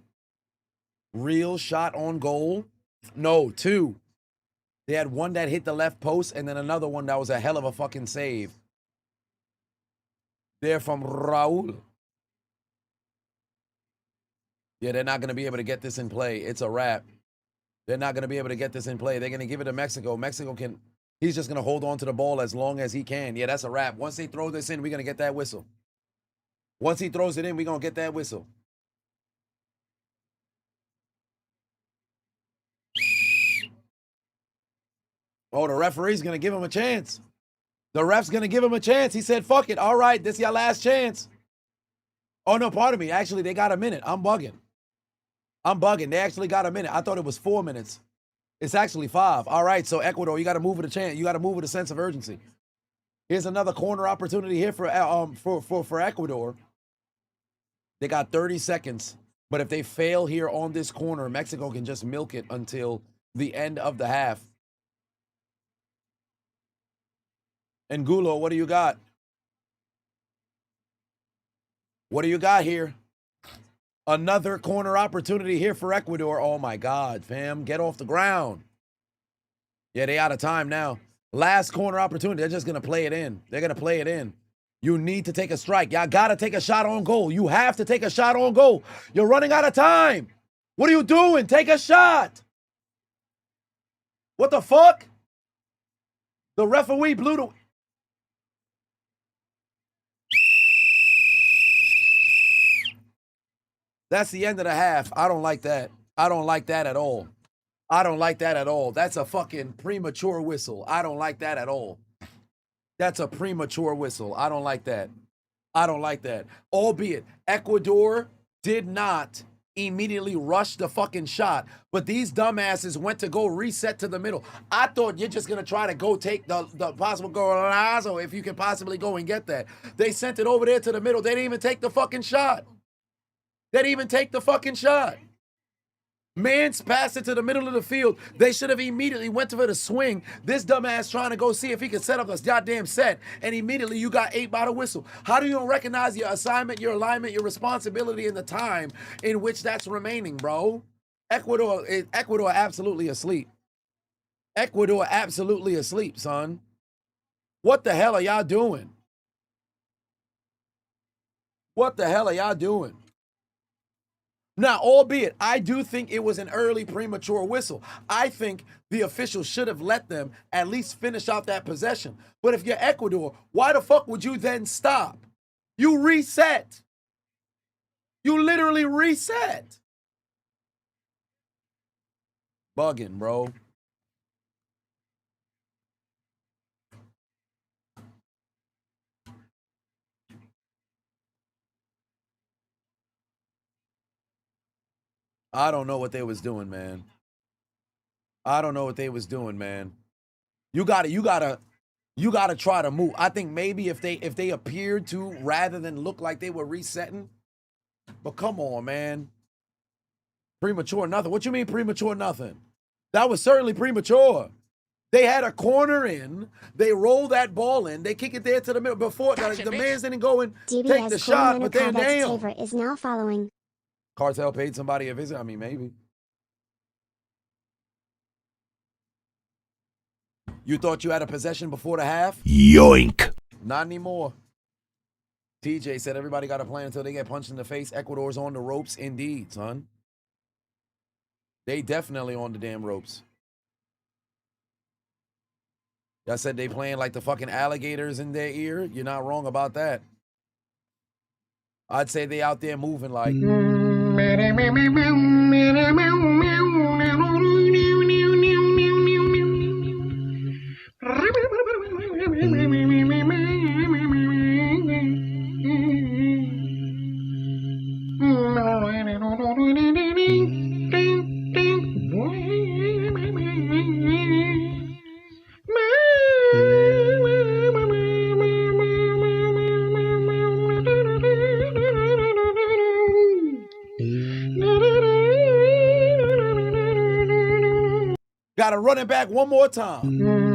[SPEAKER 1] real shot on goal. No, two. They had one that hit the left post and then another one that was a hell of a fucking save. They're from Raul. Yeah, they're not going to be able to get this in play. It's a wrap. They're not going to be able to get this in play. They're going to give it to Mexico. Mexico can, he's just going to hold on to the ball as long as he can. Yeah, that's a wrap. Once they throw this in, we're going to get that whistle. Once he throws it in, we're going to get that whistle. Oh, the referee's going to give him a chance. The ref's going to give him a chance. He said, fuck it. All right, this is your last chance. Oh, no, pardon me. Actually, they got a minute. I'm bugging. They actually got a minute. I thought it was 4 minutes. It's actually 5. All right, so Ecuador, you got to move with a chance. You got to move with a sense of urgency. Here's another corner opportunity here for Ecuador. They got 30 seconds, but if they fail here on this corner, Mexico can just milk it until the end of the half. And Gulo, what do you got? What do you got here? Another corner opportunity here for Ecuador. Oh my God, fam. Get off the ground. Yeah, they out of time now. Last corner opportunity. They're just going to play it in. They're going to play it in. You need to take a strike. Y'all got to take a shot on goal. You have to take a shot on goal. You're running out of time. What are you doing? Take a shot. What the fuck? The referee blew the... That's the end of the half. I don't like that. I don't like that at all. I don't like that at all. That's a fucking premature whistle. I don't like that at all. That's a premature whistle. I don't like that. I don't like that. Albeit, Ecuador did not immediately rush the fucking shot, but these dumbasses went to go reset to the middle. I thought you're just going to try to go take the possible golazo if you can possibly go and get that. They sent it over there to the middle. They didn't even take the fucking shot. They didn't even take the fucking shot. Mans passed it to the middle of the field. They should have immediately went for the swing. This dumbass trying to go see if he could set up this goddamn set, and immediately you got 8 by the whistle. How do you don't recognize your assignment, your alignment, your responsibility, and the time in which that's remaining, bro? Ecuador absolutely asleep. Ecuador absolutely asleep, son. What the hell are y'all doing? What the hell are y'all doing? Now, albeit, I do think it was an early premature whistle. I think the officials should have let them at least finish out that possession. But if you're Ecuador, why the fuck would you then stop? You reset. You literally reset. Bugging, bro. I don't know what they was doing, man. I don't know what they was doing, man. You gotta try to move. I think maybe if they appeared to, rather than look like they were resetting. But come on, man. Premature nothing. What you mean premature nothing? That was certainly premature. They had a corner in. They roll that ball in. They kick it there to the middle. Before the man's didn't go and take the shot, but then damn.
[SPEAKER 2] Favorite is now following.
[SPEAKER 1] Cartel paid somebody a visit. I mean, maybe. You thought you had a possession before the half?
[SPEAKER 3] Yoink.
[SPEAKER 1] Not anymore. TJ said everybody got a plan until they get punched in the face. Ecuador's on the ropes. Indeed, son. They definitely on the damn ropes. Y'all said they playing like the fucking alligators in their ear. You're not wrong about that. I'd say they out there moving like... Gotta run it back one more time.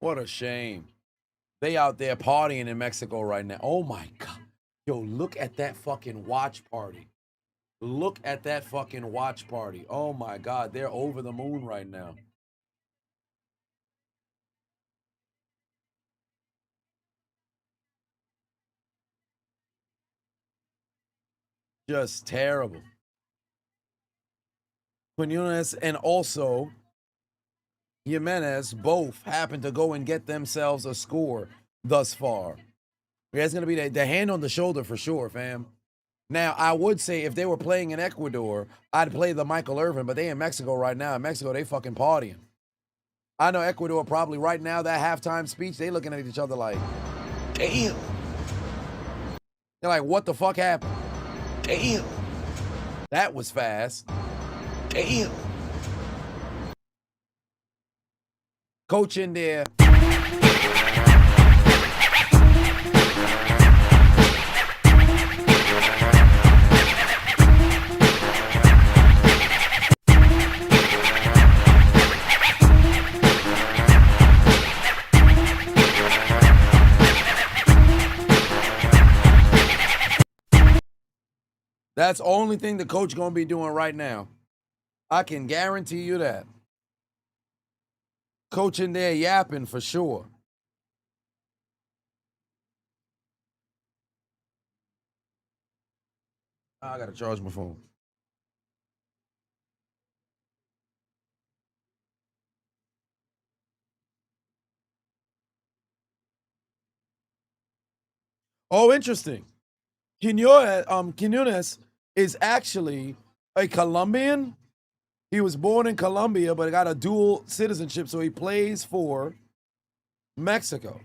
[SPEAKER 1] What a shame. They out there partying in Mexico right now. Oh my God. Yo, look at that fucking watch party. Look at that fucking watch party. Oh my God. They're over the moon right now. Just terrible. Quinones and also Jimenez both happen to go and get themselves a score thus far. Yeah, it's going to be the hand on the shoulder for sure, fam. Now, I would say if they were playing in Ecuador, I'd play the Michael Irvin, but they in Mexico right now. In Mexico, they fucking partying. I know Ecuador probably right now, that halftime speech, they looking at each other like, damn. They're like, what the fuck happened? Damn. That was fast. Damn. Coach in there. That's the only thing the coach going to be doing right now. I can guarantee you that. Coach in there yapping for sure. I got to charge my phone. Oh, interesting. Quiñones is actually a Colombian. He was born in Colombia, but got a dual citizenship, so he plays for Mexico.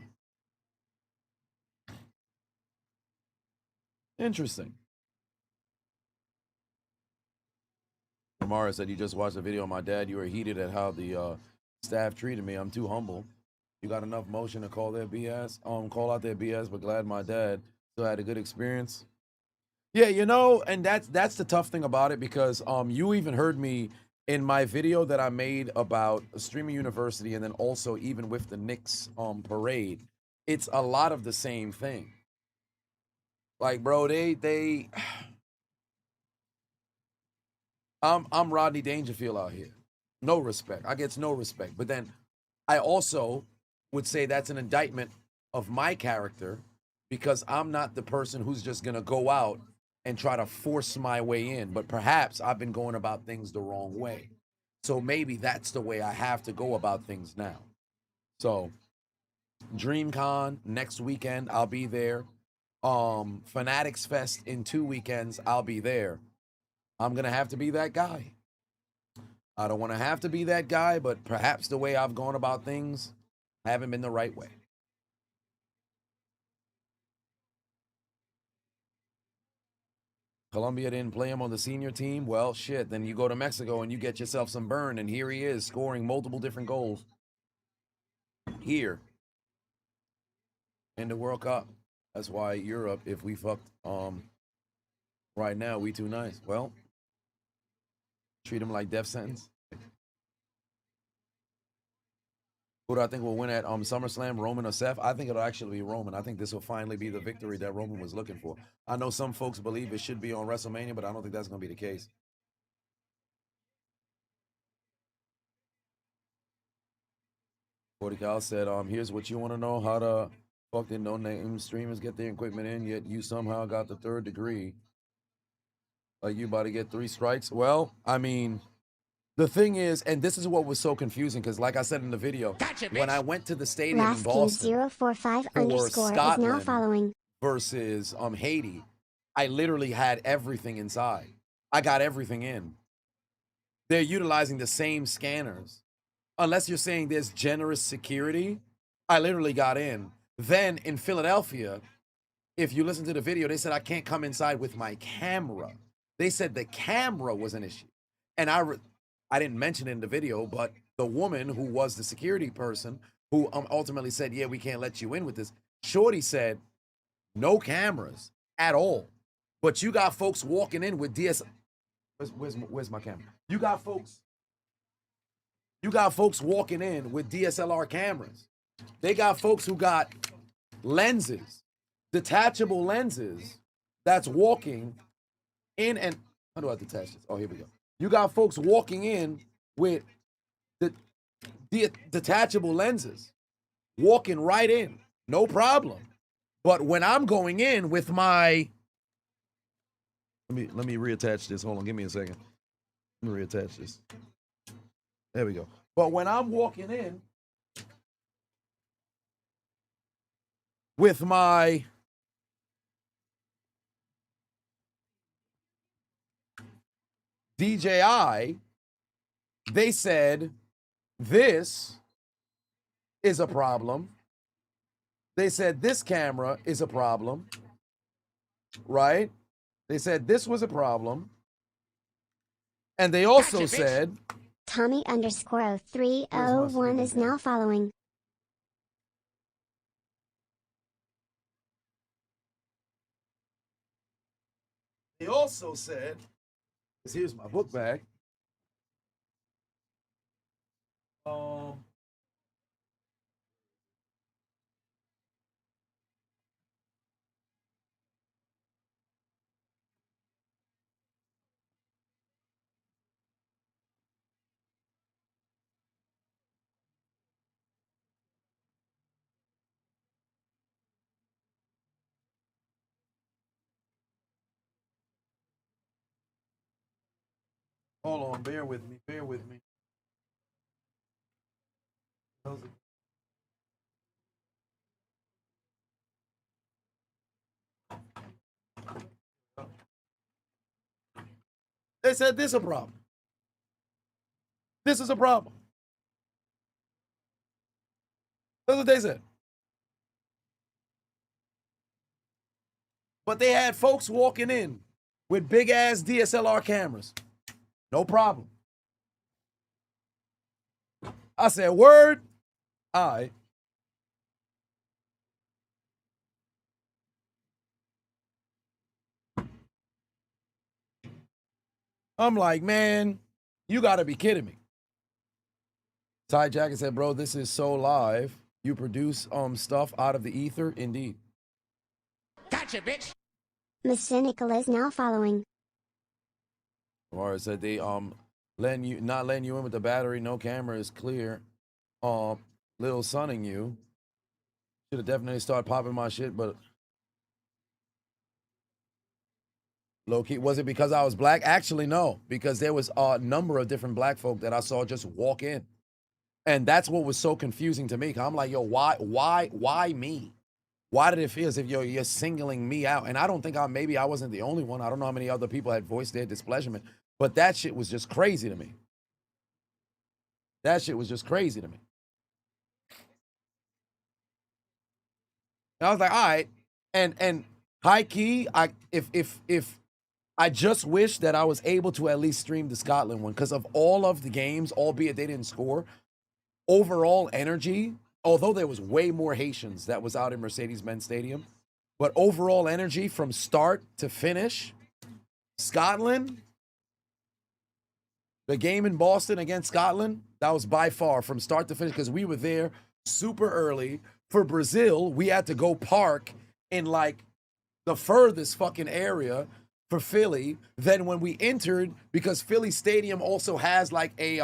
[SPEAKER 1] Interesting. Amara said, you just watched a video of my dad. You were heated at how the staff treated me. I'm too humble. You got enough motion to call their BS? Call out their BS, but glad my dad still had a good experience. Yeah, you know, and that's the tough thing about it, because you even heard me in my video that I made about Streaming University, and then also even with the Knicks parade. It's a lot of the same thing. Like, bro, I'm Rodney Dangerfield out here. No respect. I get no respect. But then I also would say that's an indictment of my character, because I'm not the person who's just going to go out and try to force my way in. But perhaps I've been going about things the wrong way. So maybe that's the way I have to go about things now. So DreamCon next weekend, I'll be there. Fanatics Fest in 2 weekends, I'll be there. I'm going to have to be that guy. I don't want to have to be that guy, but perhaps the way I've gone about things haven't been the right way. Colombia didn't play him on the senior team. Well, shit, then you go to Mexico and you get yourself some burn, and here he is scoring multiple different goals here in the World Cup. That's why Europe, if we fucked right now, we too nice. Well, treat him like death sentence. Who do I think will win at SummerSlam, Roman or Seth? I think it'll actually be Roman. I think this will finally be the victory that Roman was looking for. I know some folks believe it should be on WrestleMania, but I don't think that's going to be the case. Forty Cal said, here's what you want to know. How the fuck did no-name streamers get their equipment in, yet you somehow got the 3rd degree? Like you about to get 3 strikes? Well, I mean, the thing is, and this is what was so confusing, because like I said in the video, gotcha, when I went to the stadium in Boston
[SPEAKER 2] 045 for Scotland is now following
[SPEAKER 1] versus Haiti, I literally had everything inside. I got everything in. They're utilizing the same scanners. Unless you're saying there's generous security, I literally got in. Then in Philadelphia, if you listen to the video, they said I can't come inside with my camera. They said the camera was an issue. And I didn't mention it in the video, but the woman who was the security person who ultimately said, yeah, we can't let you in with this, Shorty said, no cameras at all. But you got folks walking in with where's my camera? You got folks walking in with DSLR cameras. They got folks who got lenses, detachable lenses, that's walking in, and how do I detach this? Oh, here we go. You got folks walking in with the detachable lenses, walking right in, no problem. But when I'm going in with my, let me reattach this. Hold on, give me a second. Let me reattach this. There we go. But when I'm walking in with my DJI, they said this is a problem. They said this camera is a problem, right? They said this was a problem. And they also said...
[SPEAKER 2] Tommy_0301 is now following.
[SPEAKER 1] They also said, here's my book bag. Hold on, bear with me, bear with me. They said this is a problem. This is a problem. That's what they said. But they had folks walking in with big ass DSLR cameras. No problem. I said, word. All right. I'm like, man, you got to be kidding me. Ty Jacket said, bro, this is so live. You produce stuff out of the ether? Indeed.
[SPEAKER 2] Gotcha, bitch. Miss Cynical is now following.
[SPEAKER 1] Or said they not letting you in with the battery, no camera is clear. Little sunning you. Should have definitely started popping my shit, but low key, was it because I was black? Actually, no, because there was a number of different black folk that I saw just walk in. And that's what was so confusing to me. I'm like, yo, why me? Why did it feel as if you're singling me out? And I don't think maybe I wasn't the only one. I don't know how many other people had voiced their displeasure, but that shit was just crazy to me. That shit was just crazy to me. And I was like, all right. And high key, if I just wish that I was able to at least stream the Scotland one, because of all of the games, albeit they didn't score, overall energy, although there was way more Haitians that was out in Mercedes-Benz Stadium, but overall energy from start to finish, Scotland, the game in Boston against Scotland, that was by far from start to finish, because we were there super early. For Brazil, we had to go park in like the furthest fucking area for Philly. Then when we entered, because Philly Stadium also has like a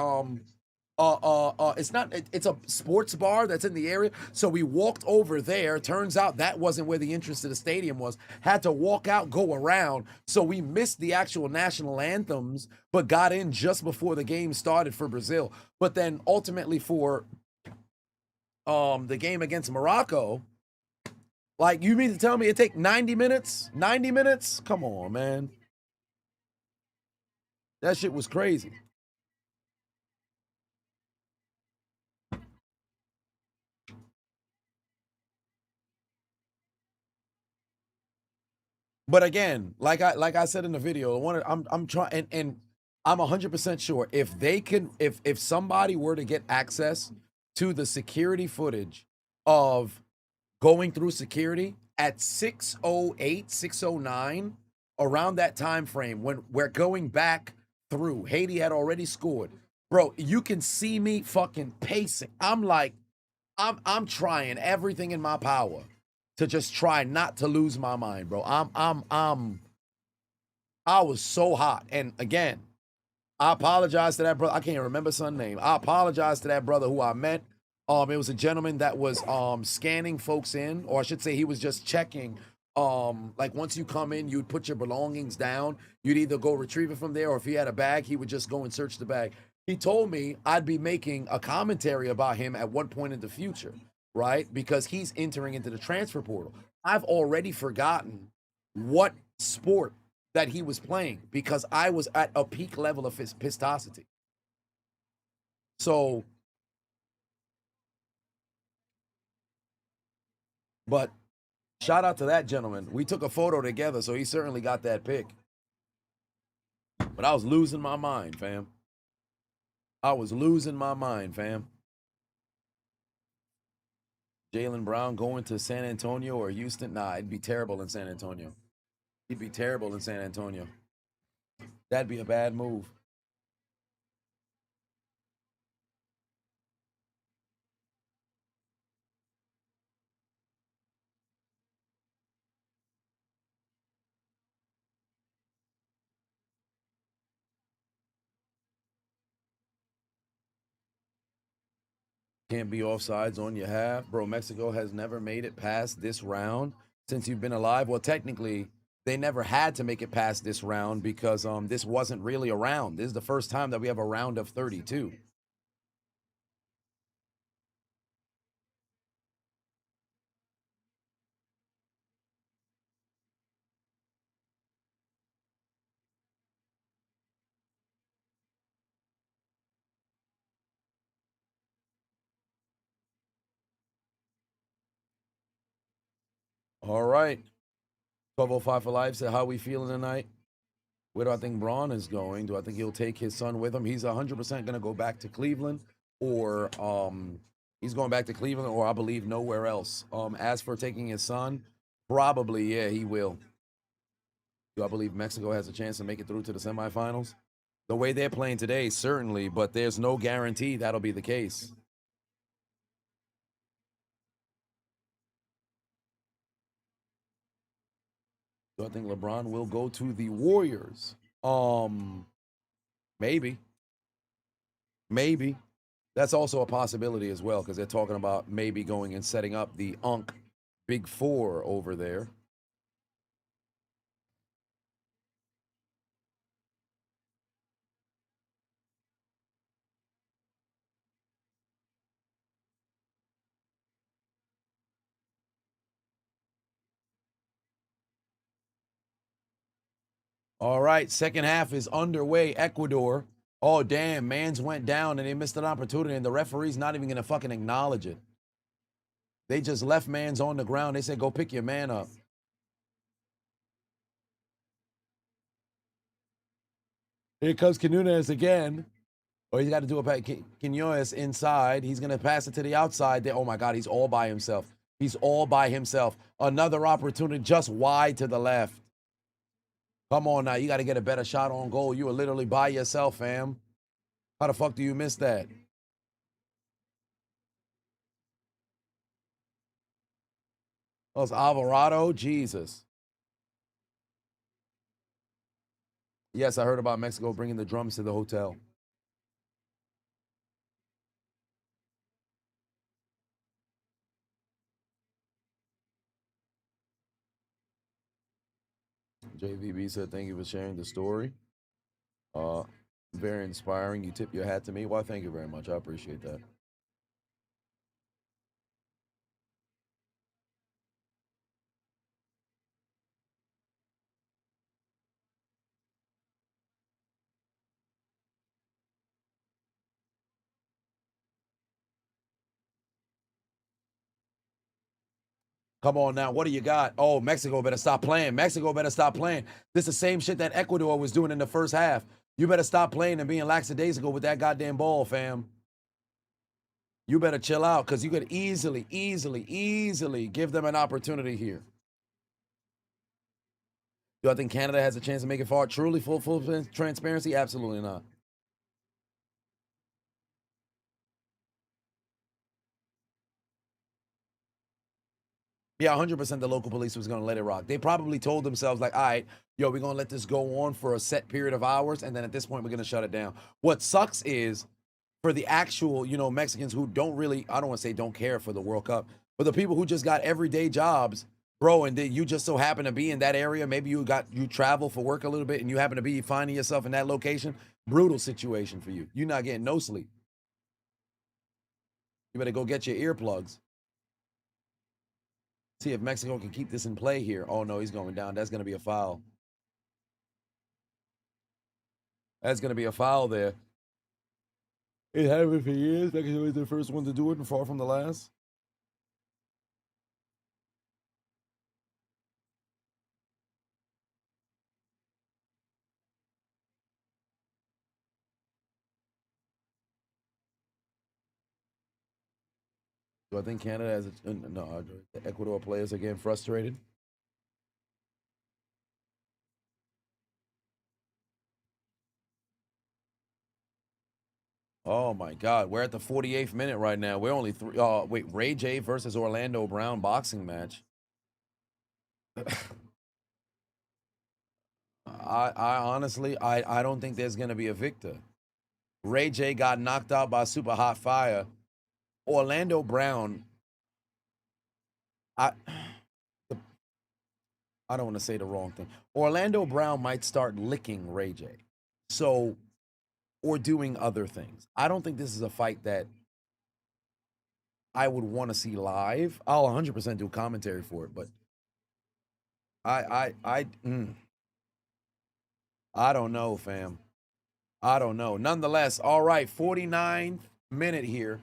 [SPEAKER 1] it's a sports bar that's in the area. So we walked over there. Turns out that wasn't where the entrance to the stadium was. Had to walk out, go around. So we missed the actual national anthems, but got in just before the game started for Brazil. But then ultimately for the game against Morocco, like, you mean to tell me it take 90 minutes? 90 minutes? Come on, man. That shit was crazy. But again, like I said in the video, I'm trying, and I'm 100% sure if somebody were to get access to the security footage of going through security at 6:08, 6:09, around that time frame when we're going back through, Haiti had already scored. Bro, you can see me fucking pacing. I'm like, I'm trying everything in my power to just try not to lose my mind, bro. I was so hot. And again, I apologize to that brother. I can't remember son's name. I apologize to that brother who I met. It was a gentleman that was scanning folks in, or I should say he was just checking. Like once you come in, you'd put your belongings down. You'd either go retrieve it from there, or if he had a bag, he would just go and search the bag. He told me I'd be making a commentary about him at one point in the future, right? Because he's entering into the transfer portal. I've already forgotten what sport that he was playing because I was at a peak level of pistosity. So, but shout out to that gentleman. We took a photo together, so he certainly got that pic. But I was losing my mind, fam. I was losing my mind, fam. Jaylen Brown going to San Antonio or Houston? Nah, it'd be terrible in San Antonio. He'd be terrible in San Antonio. That'd be a bad move. Can't be offsides on your half. Bro, Mexico has never made it past this round since you've been alive. Well, technically, they never had to make it past this round because this wasn't really a round. This is the first time that we have a round of 32. All right. 1205 for life said, how we feeling tonight? Where do I think Braun is going? Do I think he'll take his son with him? He's 100% going to go back to Cleveland, or he's going back to Cleveland, or I believe nowhere else. As for taking his son, probably, yeah, he will. Do I believe Mexico has a chance to make it through to the semifinals? The way they're playing today, certainly, but there's no guarantee that'll be the case. Do I think LeBron will go to the Warriors? Maybe. Maybe. That's also a possibility as well, because they're talking about maybe going and setting up the Big Four over there. All right, second half is underway. Ecuador. Oh, damn, mans went down and they missed an opportunity, and the referee's not even going to fucking acknowledge it. They just left mans on the ground. They said, go pick your man up. Here comes Quinones again. Oh, he's got to do it. Quinones inside. He's going to pass it to the outside. There. Oh, my God, he's all by himself. He's all by himself. Another opportunity just wide to the left. Come on now. You got to get a better shot on goal. You are literally by yourself, fam. How the fuck do you miss that? Oh, it's Alvarado? Jesus. Yes, I heard about Mexico bringing the drums to the hotel. JVB said, thank you for sharing the story. Very inspiring. You tip your hat to me. Why, thank you very much. I appreciate that. Come on now. What do you got? Oh, Mexico better stop playing. Mexico better stop playing. This is the same shit that Ecuador was doing in the first half. You better stop playing and being lackadaisical with that goddamn ball, fam. You better chill out, because you could easily give them an opportunity here. Do I think Canada has a chance to make it far? Truly, full transparency? Absolutely not. Yeah, 100% the local police was going to let it rock. They probably told themselves, like, all right, yo, we're going to let this go on for a set period of hours, and then at this point, we're going to shut it down. What sucks is, for the actual, Mexicans who don't really, I don't want to say don't care for the World Cup, but the people who just got everyday jobs, bro, and you just so happen to be in that area, maybe you travel for work a little bit, and you happen to be finding yourself in that location, brutal situation for you. You're not getting no sleep. You better go get your earplugs. See if Mexico can keep this in play here. Oh, no, he's going down. That's going to be a foul. That's going to be a foul there. It happened for years. That was the first one to do it and far from the last. Do I think Canada has no? The Ecuador players are getting frustrated. Oh my God, we're at the 48th minute right now. We're only three. Wait, Ray J versus Orlando Brown boxing match. I honestly, I don't think there's gonna be a victor. Ray J got knocked out by Super Hot Fire. Orlando Brown, I I don't want to say the wrong thing. Orlando Brown might start licking Ray J. So, or doing other things. I don't think this is a fight that I would want to see live. I'll 100% do commentary for it, but I don't know, fam. I don't know. Nonetheless, all right, 49th minute here.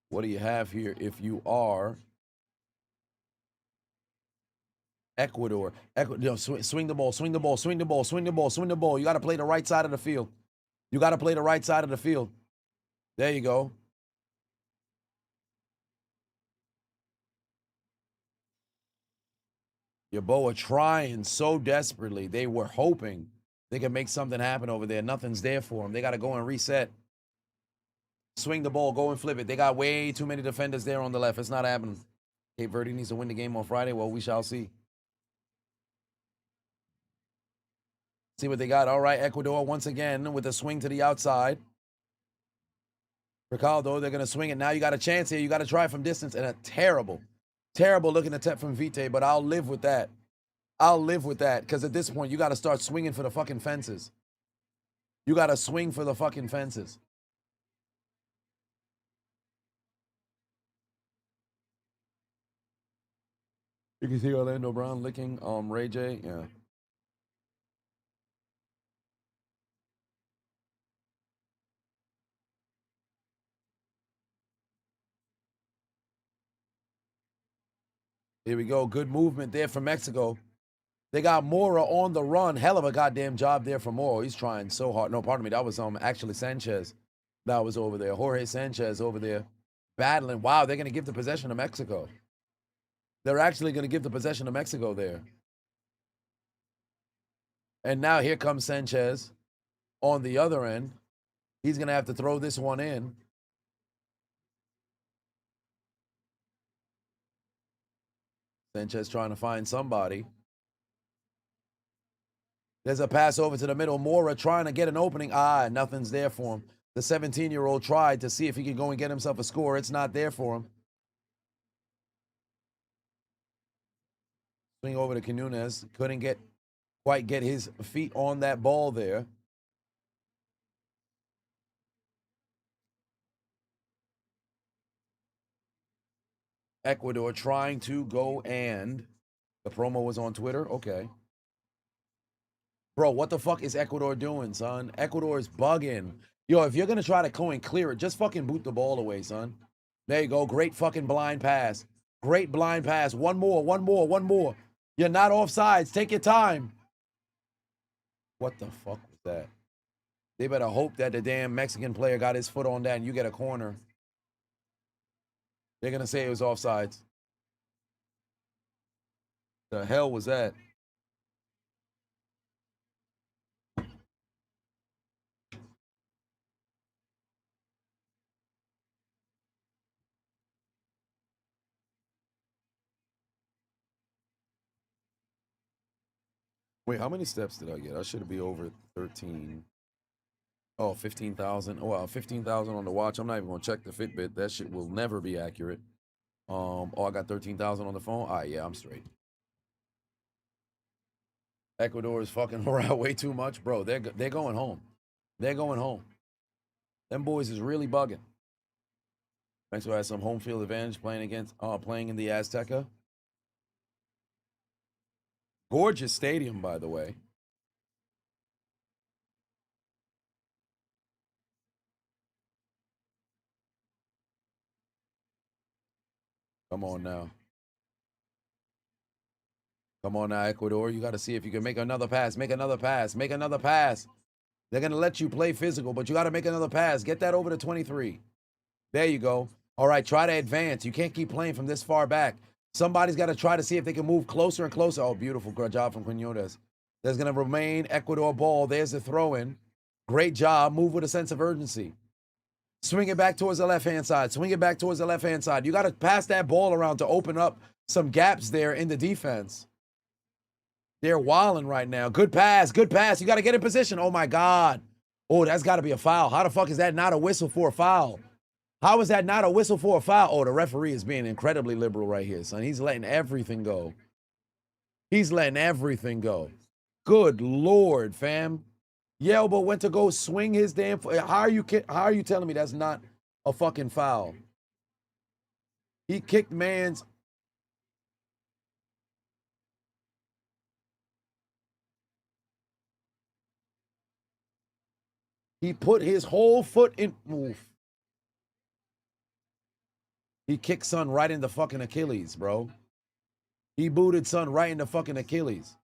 [SPEAKER 1] What do you have here if you are Ecuador? Swing the ball, swing the ball, swing the ball, swing the ball, swing the ball. You got to play the right side of the field. You got to play the right side of the field. There you go. Your Boa trying so desperately. They were hoping they could make something happen over there. Nothing's there for them. They got to go and reset. Swing the ball, go and flip it. They got way too many defenders there on the left. It's not happening. Cape Verde needs to win the game on Friday. Well, we shall see. See what they got. All right, Ecuador once again with a swing to the outside. Ricardo, they're going to swing it. Now you got a chance here. You got to try from distance. And a terrible looking attempt from Vite, but I'll live with that. I'll live with that because at this point, you got to start swinging for the fucking fences. You got to swing for the fucking fences. You can see Orlando Brown licking Ray J. Yeah. Here we go. Good movement there from Mexico. They got Mora on the run. Hell of a goddamn job there for Mora. He's trying so hard. No, pardon me. That was actually Sanchez that was over there. Jorge Sanchez over there battling. Wow, they're going to give the possession to Mexico. They're actually going to give the possession to Mexico there. And now here comes Sanchez on the other end. He's going to have to throw this one in. Sanchez trying to find somebody. There's a pass over to the middle. Mora trying to get an opening. Nothing's there for him. The 17-year-old tried to see if he could go and get himself a score. It's not there for him. Swing over to Quinones. Couldn't quite get his feet on that ball there. Ecuador trying to go and the promo was on Twitter. Okay. Bro, what the fuck is Ecuador doing, son? Ecuador is bugging. Yo, if you're going to try to go and clear it, just fucking boot the ball away, son. There you go. Great fucking blind pass. Great blind pass. One more. You're not offsides. Take your time. What the fuck was that? They better hope that the damn Mexican player got his foot on that and you get a corner. They're going to say it was offsides. The hell was that? Wait, how many steps did I get? I should be over 13. Oh, 15,000. Oh, wow, 15,000 on the watch. I'm not even going to check the Fitbit. That shit will never be accurate. Oh, I got 13,000 on the phone. All right, yeah, I'm straight. Ecuador is fucking around way too much. Bro, they're going home. They're going home. Them boys is really bugging. Mexico has some home field advantage playing in the Azteca. Gorgeous stadium, by the way. Come on now. Come on now, Ecuador. You got to see if you can make another pass. Make another pass. Make another pass. They're going to let you play physical, but you got to make another pass. Get that over to 23. There you go. All right, try to advance. You can't keep playing from this far back. Somebody's got to try to see if they can move closer and closer. Oh, beautiful job from Quinones. There's going to remain Ecuador ball. There's the throw-in. Great job. Move with a sense of urgency. Swing it back towards the left-hand side. Swing it back towards the left-hand side. You got to pass that ball around to open up some gaps there in the defense. They're wilding right now. Good pass. Good pass. You got to get in position. Oh, my God. Oh, that's got to be a foul. How the fuck is that not a whistle for a foul? How is that not a whistle for a foul? Oh, the referee is being incredibly liberal right here, son. He's letting everything go. He's letting everything go. Good Lord, fam. Yelbo went to go swing his damn... How are you telling me that's not a fucking foul? He kicked man's... He put his whole foot in... Oof. He kicked son right in the fucking Achilles, bro. He booted son right in the fucking Achilles.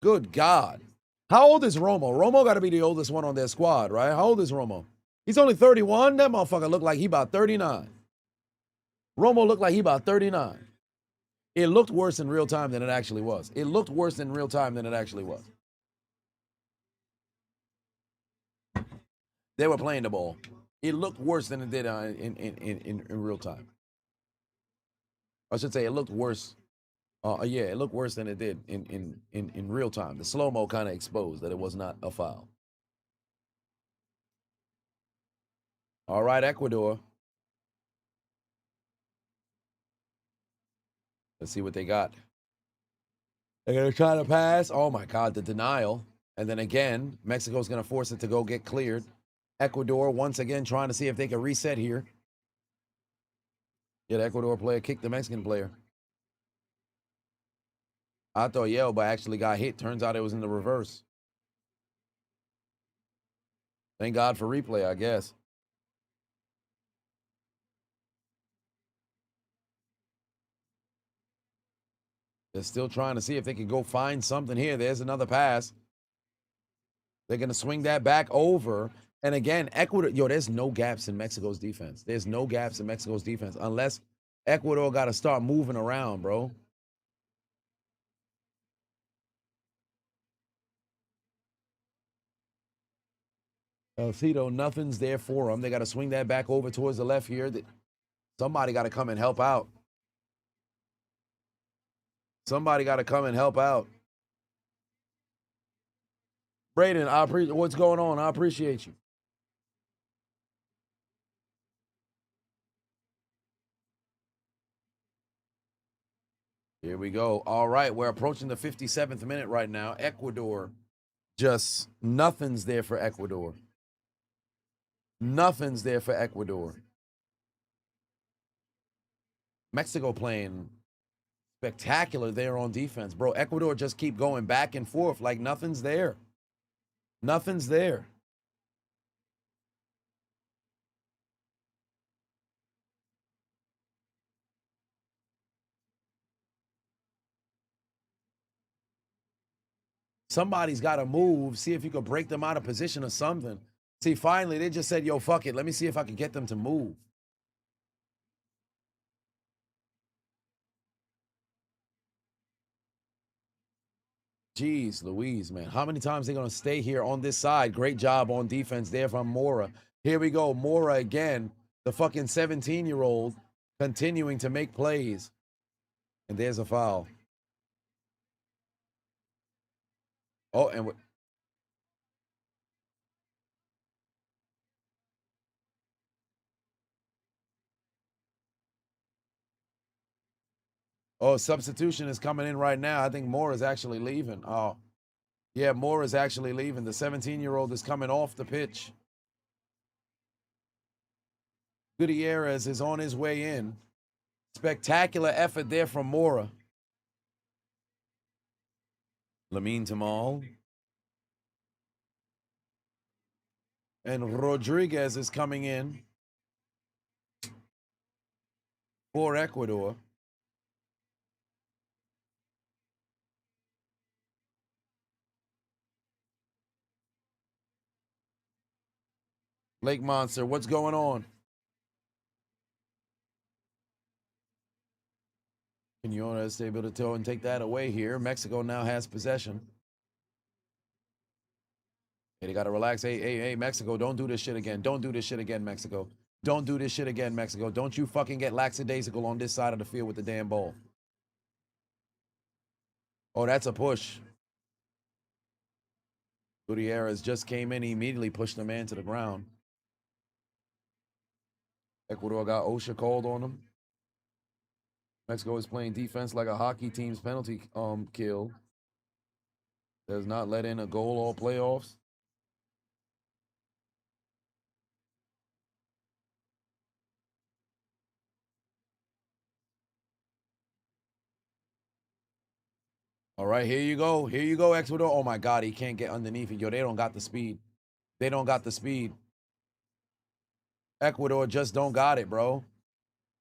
[SPEAKER 1] Good God. How old is Romo? Romo got to be the oldest one on their squad, right? How old is Romo? He's only 31. That motherfucker looked like he about 39. Romo looked like he about 39. It looked worse in real time than it actually was. It looked worse in real time than it actually was. They were playing the ball. It looked worse than it did in real time. I should say it looked worse. Yeah, it looked worse than it did in real time. The slow-mo kind of exposed that it was not a foul. All right, Ecuador. Let's see what they got. They're going to try to pass. Oh, my God, the denial. And then again, Mexico's going to force it to go get cleared. Ecuador, once again, trying to see if they can reset here. Yeah, the Ecuador player kicked the Mexican player. I thought Yelba actually got hit. Turns out it was in the reverse. Thank God for replay, I guess. They're still trying to see if they can go find something here. There's another pass. They're going to swing that back over. And again, Ecuador, there's no gaps in Mexico's defense. There's no gaps in Mexico's defense unless Ecuador got to start moving around, bro. El Cito, nothing's there for them. They got to swing that back over towards the left here. Somebody got to come and help out. Somebody got to come and help out. Braden, I appreciate what's going on. I appreciate you. Here we go. All right, we're approaching the 57th minute right now. Ecuador, just nothing's there for Ecuador. Nothing's there for Ecuador. Mexico playing spectacular there on defense. Bro, Ecuador just keep going back and forth like nothing's there. Nothing's there. Somebody's got to move, see if you can break them out of position or something. See, finally, they just said, yo, fuck it. Let me see if I can get them to move. Jeez Louise, man. How many times are they going to stay here on this side? Great job on defense there from Mora. Here we go. Mora again, the fucking 17-year-old, continuing to make plays. And there's a foul. Oh, and substitution is coming in right now. I think Moore is actually leaving. Oh, yeah, Moore is actually leaving. The 17-year-old is coming off the pitch. Gutierrez is on his way in. Spectacular effort there from Mora. Lamine Tamal. And Rodriguez is coming in for Ecuador. Lake Monster, what's going on? Quinones is able to toe and take that away here. Mexico now has possession. Hey, they got to relax. Hey, Mexico, don't do this shit again. Don't do this shit again, Mexico. Don't do this shit again, Mexico. Don't you fucking get lackadaisical on this side of the field with the damn ball. Oh, that's a push. Gutierrez just came in. He immediately pushed the man to the ground. Ecuador got OSHA called on him. Mexico is playing defense like a hockey team's penalty kill. Does not let in a goal all playoffs. All right, here you go. Here you go, Ecuador. Oh, my God, he can't get underneath it. Yo, they don't got the speed. They don't got the speed. Ecuador just don't got it, bro.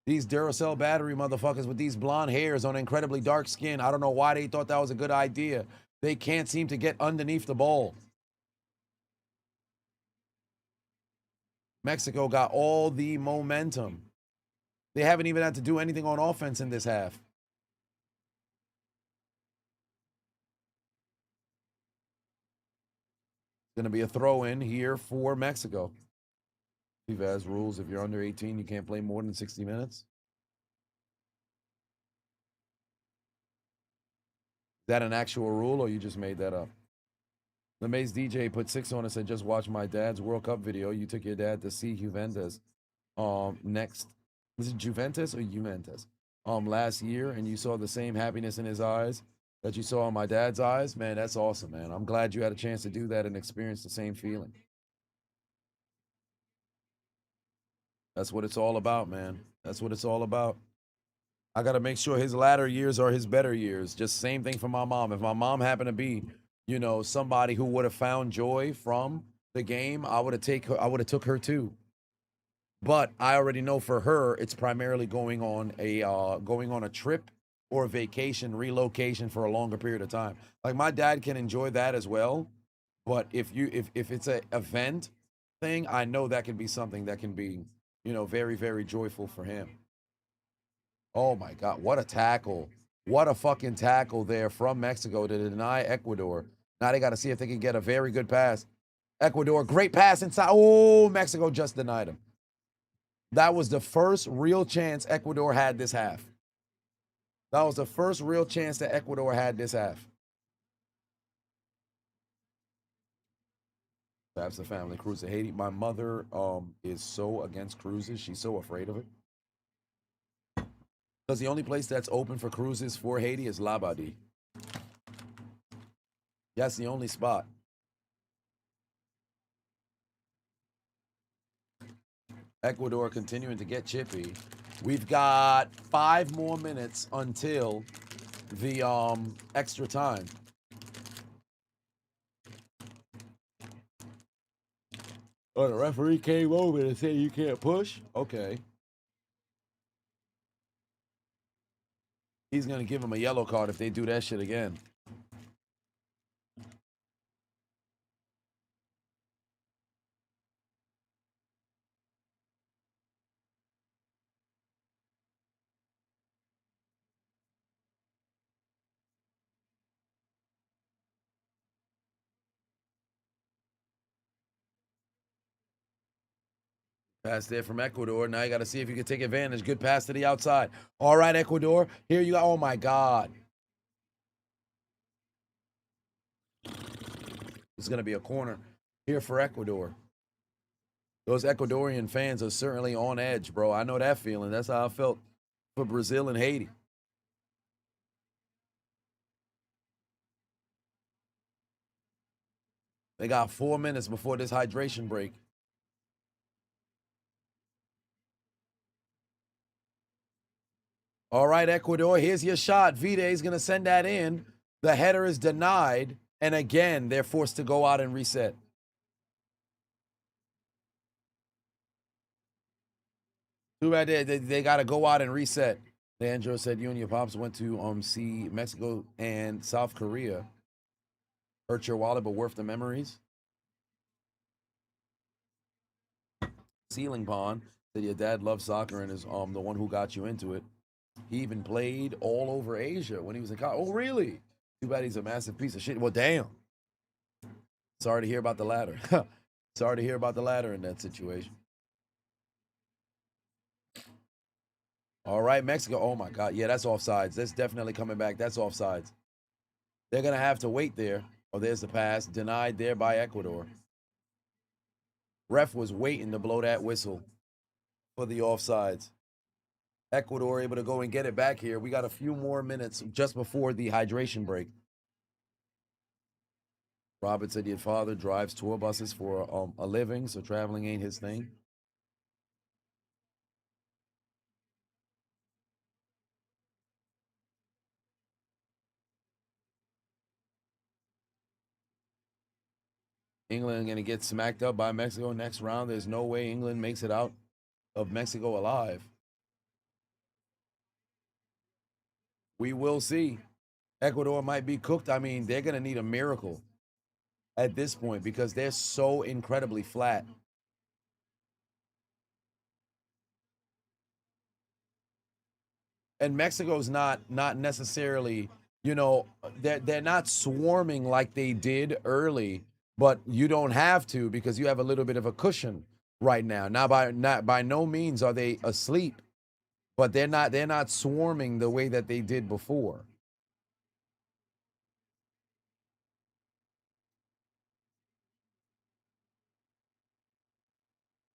[SPEAKER 1] These Duracell battery motherfuckers with these blonde hairs on incredibly dark skin. I don't know why they thought that was a good idea. They can't seem to get underneath the ball. Mexico got all the momentum. They haven't even had to do anything on offense in this half. It's going to be a throw-in here for Mexico. FIFA has rules. If you're under 18, you can't play more than 60 minutes. Is that an actual rule, or you just made that up? The Maze DJ put 6 on and said, just watch my dad's World Cup video. You took your dad to see Juventus. Next. Was it Juventus or Juventus? Last year, and you saw the same happiness in his eyes that you saw in my dad's eyes. Man, that's awesome, man. I'm glad you had a chance to do that and experience the same feeling. That's what it's all about, man. That's what it's all about. I got to make sure his latter years are his better years. Just same thing for my mom. If my mom happened to be, you know, somebody who would have found joy from the game, I would have took her too. But I already know for her, it's primarily going on a trip or a vacation, relocation for a longer period of time. Like my dad can enjoy that as well, but if it's an event thing, I know that can be something that can be, you know, very, very joyful for him. Oh my God, what a tackle. What a fucking tackle there from Mexico to deny Ecuador. Now they got to see if they can get a very good pass. Ecuador, great pass inside. Oh, Mexico just denied him. That was the first real chance Ecuador had this half. That was the first real chance that Ecuador had this half. That's the family cruise to Haiti. My mother is so against cruises. She's so afraid of it. Because the only place that's open for cruises for Haiti is Labadie. That's the only spot. Ecuador continuing to get chippy. We've got 5 more minutes until the extra time. Oh, the referee came over and said you can't push? Okay. He's going to give him a yellow card if they do that shit again. Pass there from Ecuador. Now you got to see if you can take advantage. Good pass to the outside. All right, Ecuador. Here you go. Oh, my God. It's going to be a corner here for Ecuador. Those Ecuadorian fans are certainly on edge, bro. I know that feeling. That's how I felt for Brazil and Haiti. They got 4 minutes before this hydration break. All right, Ecuador, here's your shot. Vide is going to send that in. The header is denied. And again, they're forced to go out and reset. Too bad they got to go out and reset. Leandro said you and your pops went to see Mexico and South Korea. Hurt your wallet, but worth the memories. Ceiling Pond said your dad loved soccer and is the one who got you into it. He even played all over Asia when he was in college. Oh, really? Too bad he's a massive piece of shit. Well, damn. Sorry to hear about the latter. Sorry to hear about the latter in that situation. All right, Mexico. Oh, my God. Yeah, that's offsides. That's definitely coming back. That's offsides. They're going to have to wait there. Oh, there's the pass. Denied there by Ecuador. Ref was waiting to blow that whistle for the offsides. Ecuador able to go and get it back here. We got a few more minutes just before the hydration break. Robert said your father drives tour buses for a living, so traveling ain't his thing. England going to get smacked up by Mexico next round. There's no way England makes it out of Mexico alive. We will see. Ecuador might be cooked. I mean, they're going to need a miracle at this point because they're so incredibly flat. And Mexico's not necessarily, you know, they're not swarming like they did early, but you don't have to because you have a little bit of a cushion right now. Now by no means are they asleep, but they're not swarming the way that they did before.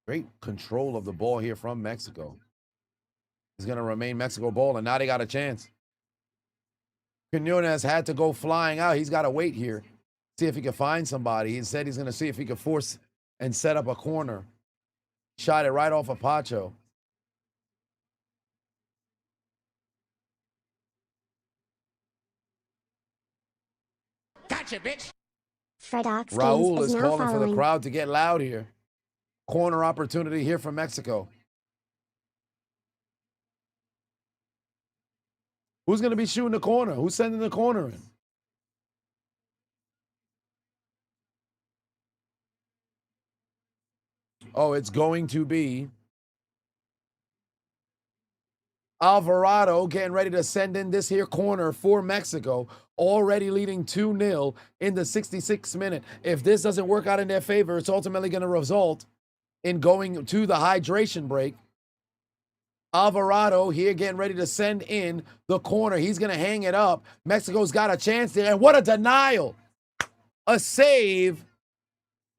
[SPEAKER 1] Great control of the ball here from Mexico. It's going to remain Mexico ball, and now they got a chance. Quinones had to go flying out. He's got to wait here, see if he can find somebody. He said he's going to see if he can force and set up a corner. Shot it right off of Pacho.
[SPEAKER 2] Gotcha, bitch. Fred
[SPEAKER 1] Raul is calling
[SPEAKER 2] following.
[SPEAKER 1] for the crowd to get loud here. Corner opportunity here for Mexico. Who's going to be shooting the corner? Who's sending the corner in? Oh, it's going to be Alvarado getting ready to send in this here corner for Mexico, already leading 2-0 in the 66th minute. If this doesn't work out in their favor, it's ultimately going to result in going to the hydration break. Alvarado here getting ready to send in the corner. He's going to hang it up. Mexico's got a chance there. And what a denial. A save.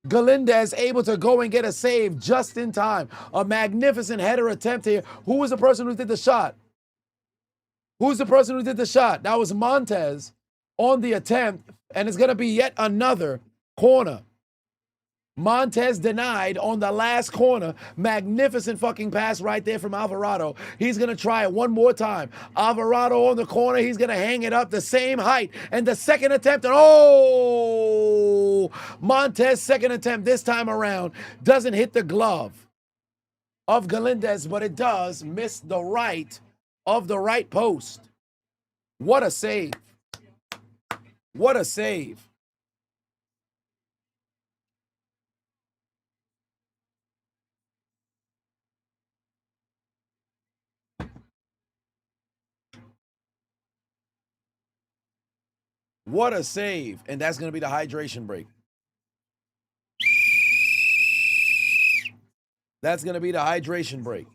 [SPEAKER 1] Galindez able to go and get a save just in time. A magnificent header attempt here. Who was the person who did the shot? Who's the person who did the shot? That was Montez on the attempt. And it's going to be yet another corner. Montez denied on the last corner. Magnificent fucking pass right there from Alvarado. He's going to try it one more time. Alvarado on the corner. He's going to hang it up the same height. And the second attempt. And oh! Montez second attempt this time around doesn't hit the glove of Galindez, but it does miss the right of the right post. What a save. What a save. What a save. And that's going to be the hydration break. That's going to be the hydration break.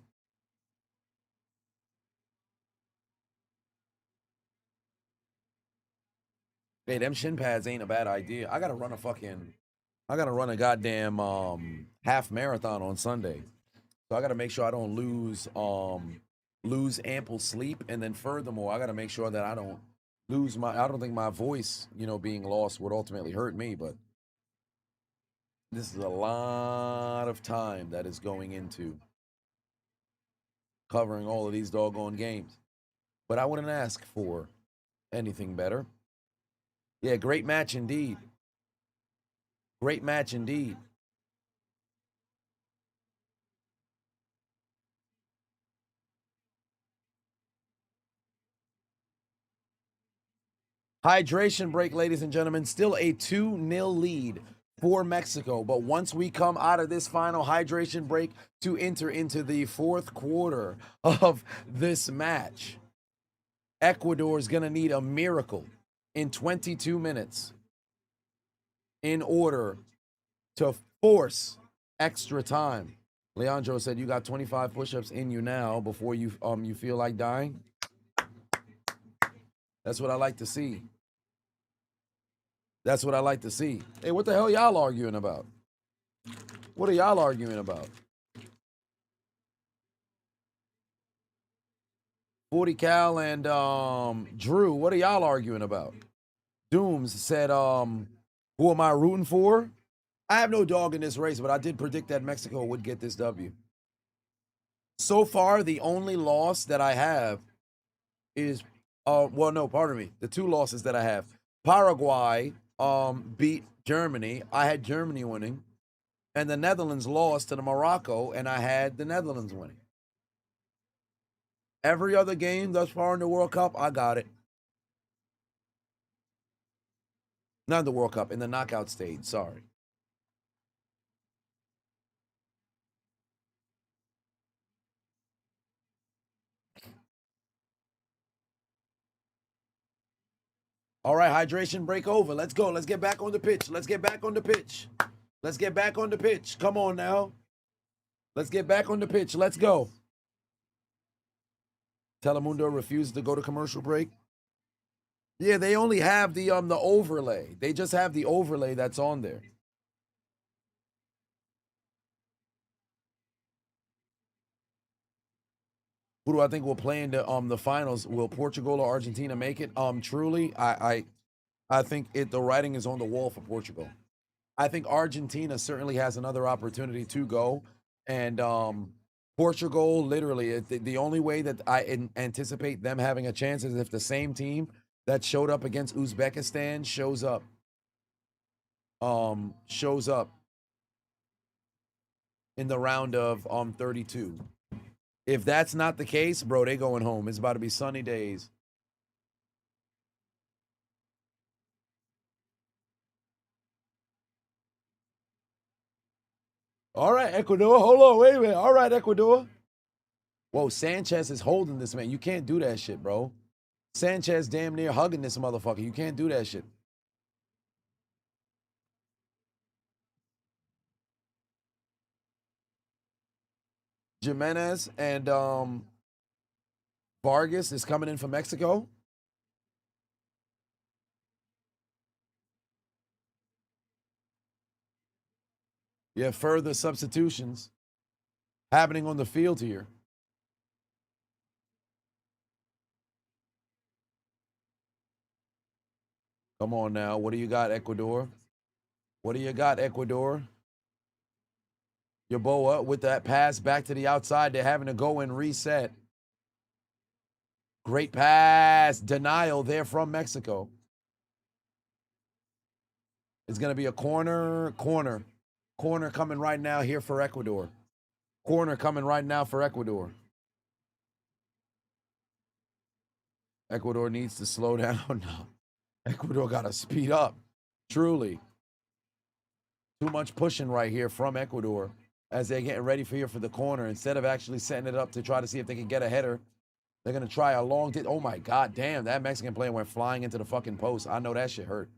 [SPEAKER 1] Hey, them shin pads ain't a bad idea. I got to run a goddamn half marathon on Sunday. So I got to make sure I don't lose ample sleep. And then furthermore, I got to make sure that I don't I don't think my voice, being lost would ultimately hurt me, but this is a lot of time that is going into covering all of these doggone games. but I wouldn't ask for anything better. Yeah, great match indeed. Great match indeed. Hydration break, ladies and gentlemen. Still a 2-0 lead for Mexico. But once we come out of this final hydration break to enter into the fourth quarter of this match, Ecuador is going to need a miracle in 22 minutes in order to force extra time. Leandro said you got 25 push-ups in you now before you feel like dying. That's what I like to see. That's what I like to see. Hey, what the hell y'all arguing about? What are y'all arguing about? 40 Cal and Drew, what are y'all arguing about? Dooms said, who am I rooting for? I have no dog in this race, but I did predict that Mexico would get this W. So far, the only loss that I have is, well, no, pardon me. The two losses that I have. Paraguay beat Germany. I had Germany winning. And the Netherlands lost to the Morocco, and I had the Netherlands winning. Every other game thus far in the World Cup, I got it. Not in the World Cup, in the knockout stage, sorry. All right, hydration break over. Let's go. Let's get back on the pitch. Let's get back on the pitch. Let's get back on the pitch. Come on now. Let's get back on the pitch. Let's go. Telemundo refused to go to commercial break. Yeah, they only have the overlay. They just have the overlay that's on there. Who do I think will play in the finals? Will Portugal or Argentina make it? Truly, I think the writing is on the wall for Portugal. I think Argentina certainly has another opportunity to go, and Portugal, literally, the only way that I anticipate them having a chance is if the same team that showed up against Uzbekistan shows up in the round of 32. If that's not the case, bro, they going home. It's about to be sunny days. All right, Ecuador. Hold on, wait a minute. All right, Ecuador. Whoa, Sanchez is holding this man. You can't do that shit, bro. Sanchez damn near hugging this motherfucker. You can't do that shit. Jimenez and Vargas is coming in from Mexico. You have further substitutions happening on the field here. Come on now. What do you got, Ecuador? What do you got, Ecuador? Yaboa with that pass back to the outside. They're having to go and reset. Great pass. Denial there from Mexico. It's going to be a corner coming right now here for Ecuador. Corner coming right now for Ecuador. Ecuador needs to slow down now. Ecuador got to speed up. Truly. Too much pushing right here from Ecuador as they're getting ready for the corner. Instead of actually setting it up to try to see if they can get a header, they're going to try a long Oh, my God, damn. That Mexican player went flying into the fucking post. I know that shit hurt.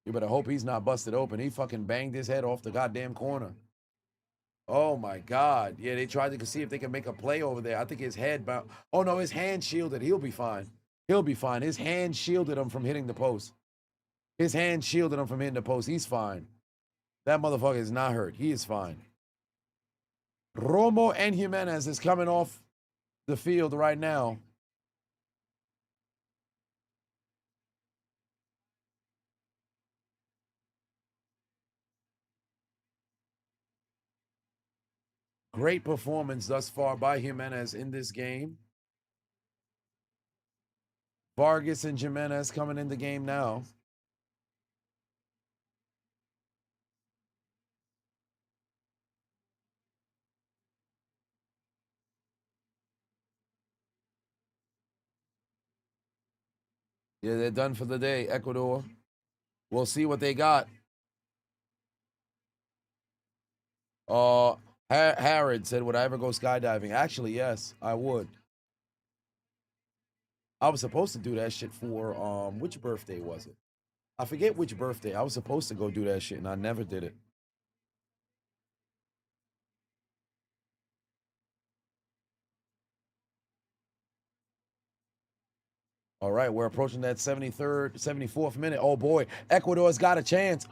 [SPEAKER 1] You better hope he's not busted open. He fucking banged his head off the goddamn corner. Oh, my God. Yeah, they tried to see if they can make a play over there. I think his head bounced. Oh, no, his hand shielded. He'll be fine. He'll be fine. His hand shielded him from hitting the post. His hand shielded him from hitting the post. He's fine. That motherfucker is not hurt. He is fine. Romo and Jimenez is coming off the field right now. Great performance thus far by Jimenez in this game. Vargas and Jimenez coming in the game now. Yeah, they're done for the day, Ecuador. We'll see what they got. Harrod said, would I ever go skydiving? Actually, yes, I would. I was supposed to do that shit for, which birthday was it? I forget which birthday. I was supposed to go do that shit, and I never did it. All right, we're approaching that 73rd, 74th minute. Oh, boy. Ecuador's got a chance.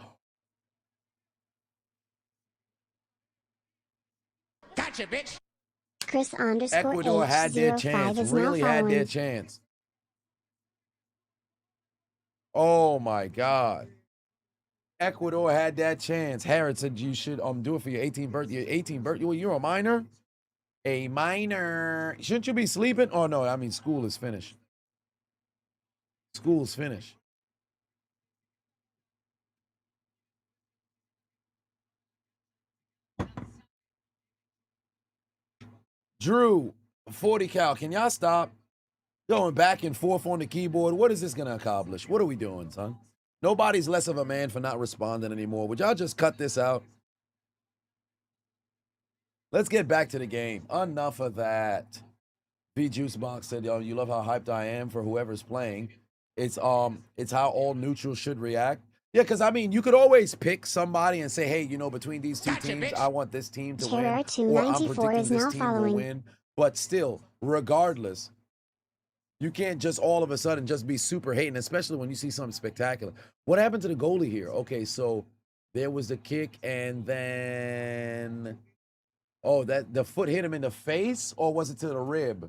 [SPEAKER 2] Gotcha, bitch. Chris _
[SPEAKER 1] Ecuador had their
[SPEAKER 2] H05
[SPEAKER 1] chance.
[SPEAKER 2] is
[SPEAKER 1] Really
[SPEAKER 2] now
[SPEAKER 1] had
[SPEAKER 2] following.
[SPEAKER 1] their chance. Oh, my God. Ecuador had that chance. Harrod said you should do it for your 18th birthday. Your 18th birthday? You're a minor? A minor. Shouldn't you be sleeping? Oh, no. I mean, school is finished. School's finished. Drew, 40 cal. Can y'all stop going back and forth on the keyboard? What is this going to accomplish? What are we doing, son? Nobody's less of a man for not responding anymore. Would y'all just cut this out? Let's get back to the game. Enough of that. V Juicebox said, yo, you love how hyped I am for whoever's playing. It's how all neutrals should react. Yeah, because I mean, you could always pick somebody and say, hey, you know, between these two teams, bitch. I want this team to win, or I'm predicting this team will win. But still, regardless, you can't just all of a sudden just be super hating, especially when you see something spectacular. What happened to the goalie here? Okay, so there was the kick, and then that the foot hit him in the face, or was it to the rib?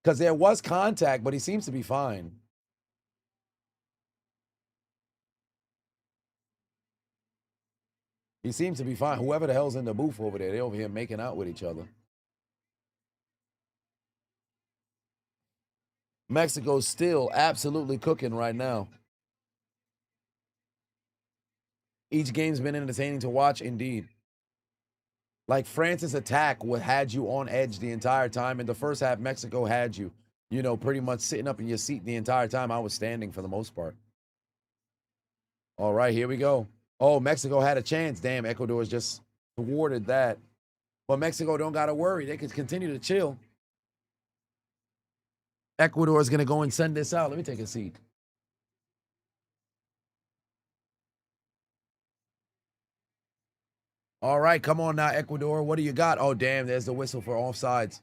[SPEAKER 1] Because there was contact, but he seems to be fine. He seems to be fine. Whoever the hell's in the booth over there, they're over here making out with each other. Mexico's still absolutely cooking right now. Each game's been entertaining to watch, indeed. Like France's attack had you on edge the entire time. In the first half, Mexico had you, pretty much sitting up in your seat the entire time. I was standing for the most part. All right, here we go. Oh, Mexico had a chance. Damn, Ecuador's just thwarted that. But Mexico don't got to worry. They can continue to chill. Ecuador is going to go and send this out. Let me take a seat. All right, come on now, Ecuador. What do you got? Oh, damn, there's the whistle for offsides.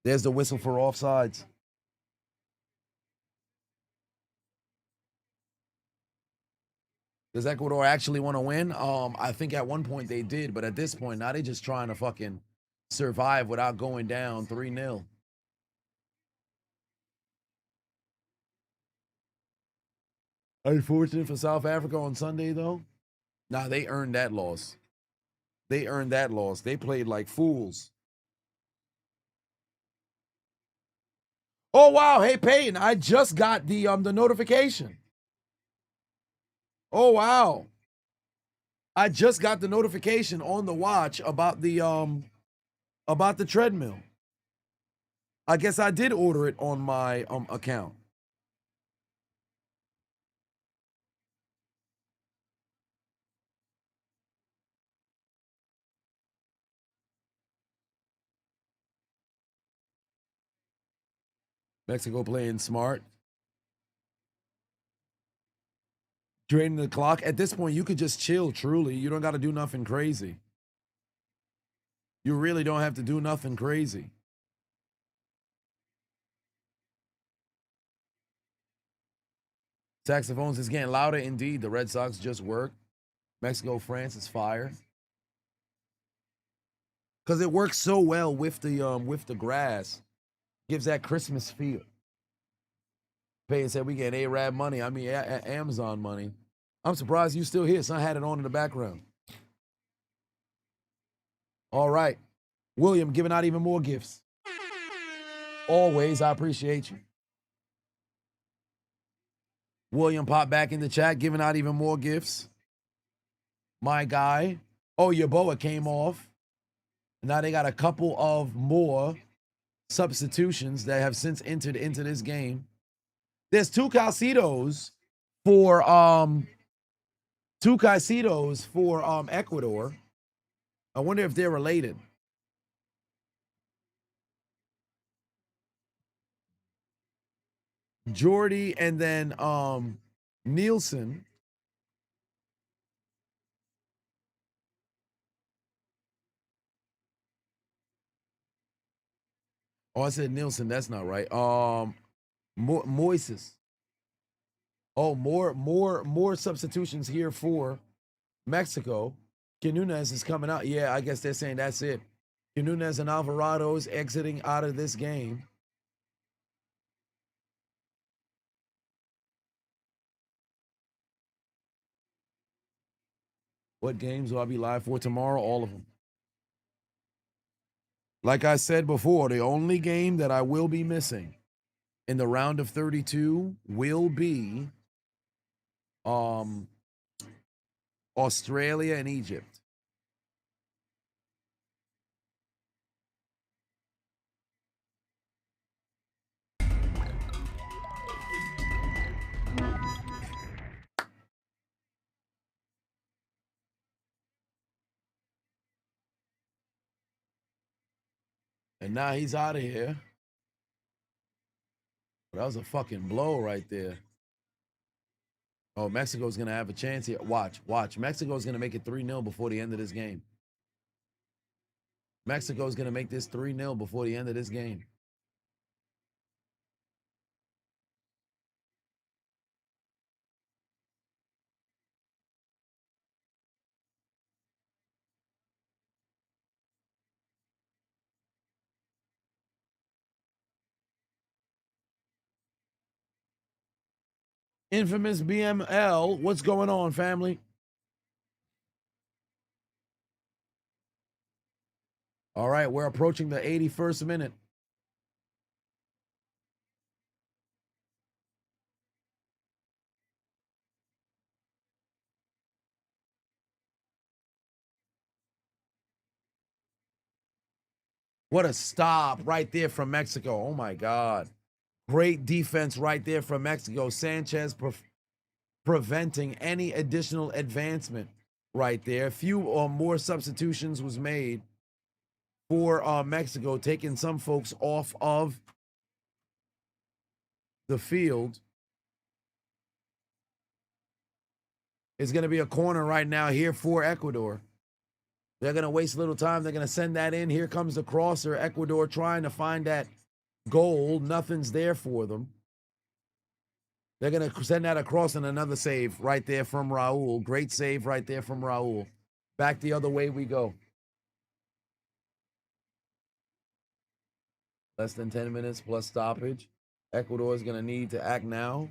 [SPEAKER 1] There's the whistle for offsides. Does Ecuador actually want to win? I think at one point they did, but at this point, now they're just trying to fucking survive without going down 3-0. Unfortunate for South Africa on Sunday, though. Nah, they earned that loss. They earned that loss. They played like fools. Oh, wow. Hey, Peyton, I just got the notification. Oh, wow. I just got the notification on the watch about the treadmill. I guess I did order it on my account. Mexico playing smart. Draining the clock. At this point, you could just chill, truly. You don't got to do nothing crazy. You really don't have to do nothing crazy. Saxophones is getting louder indeed. The Red Sox just worked. Mexico, France is fire. Because it works so well with the grass. Gives that Christmas feel. Payne said we get A-Rab money. I mean, Amazon money. I'm surprised you still here. Son had it on in the background. All right. William giving out even more gifts. Always, I appreciate you. William popped back in the chat, giving out even more gifts. My guy. Oh, Yaboa came off. Now they got a couple of more substitutions that have since entered into this game. There's two Casitos for Ecuador. I wonder if they're related. Jordy and then Nielsen. Oh, I said Nielsen. That's not right. Moises. Oh, more substitutions here for Mexico. Quinones is coming out. Yeah, I guess they're saying that's it. Quinones and Alvarado is exiting out of this game. What games will I be live for tomorrow? All of them. Like I said before, the only game that I will be missing in the round of 32 will be Australia and Egypt. And now he's out of here. That was a fucking blow right there. Oh, Mexico's going to have a chance here. Watch. Mexico's going to make it 3-0 before the end of this game. Mexico's going to make this 3-0 before the end of this game. Infamous BML, what's going on, family? All right, we're approaching the 81st minute. What a stop right there from Mexico. Oh, my God. Great defense right there from Mexico. Sanchez preventing any additional advancement right there. A few or more substitutions was made for Mexico, taking some folks off of the field. It's going to be a corner right now here for Ecuador. They're going to waste a little time. They're going to send that in. Here comes the crosser. Ecuador trying to find that goal. Nothing's there for them. They're going to send that across, and another save right there from Raul. Great save right there from Raul. Back the other way we go. Less than 10 minutes plus stoppage. Ecuador is going to need to act now.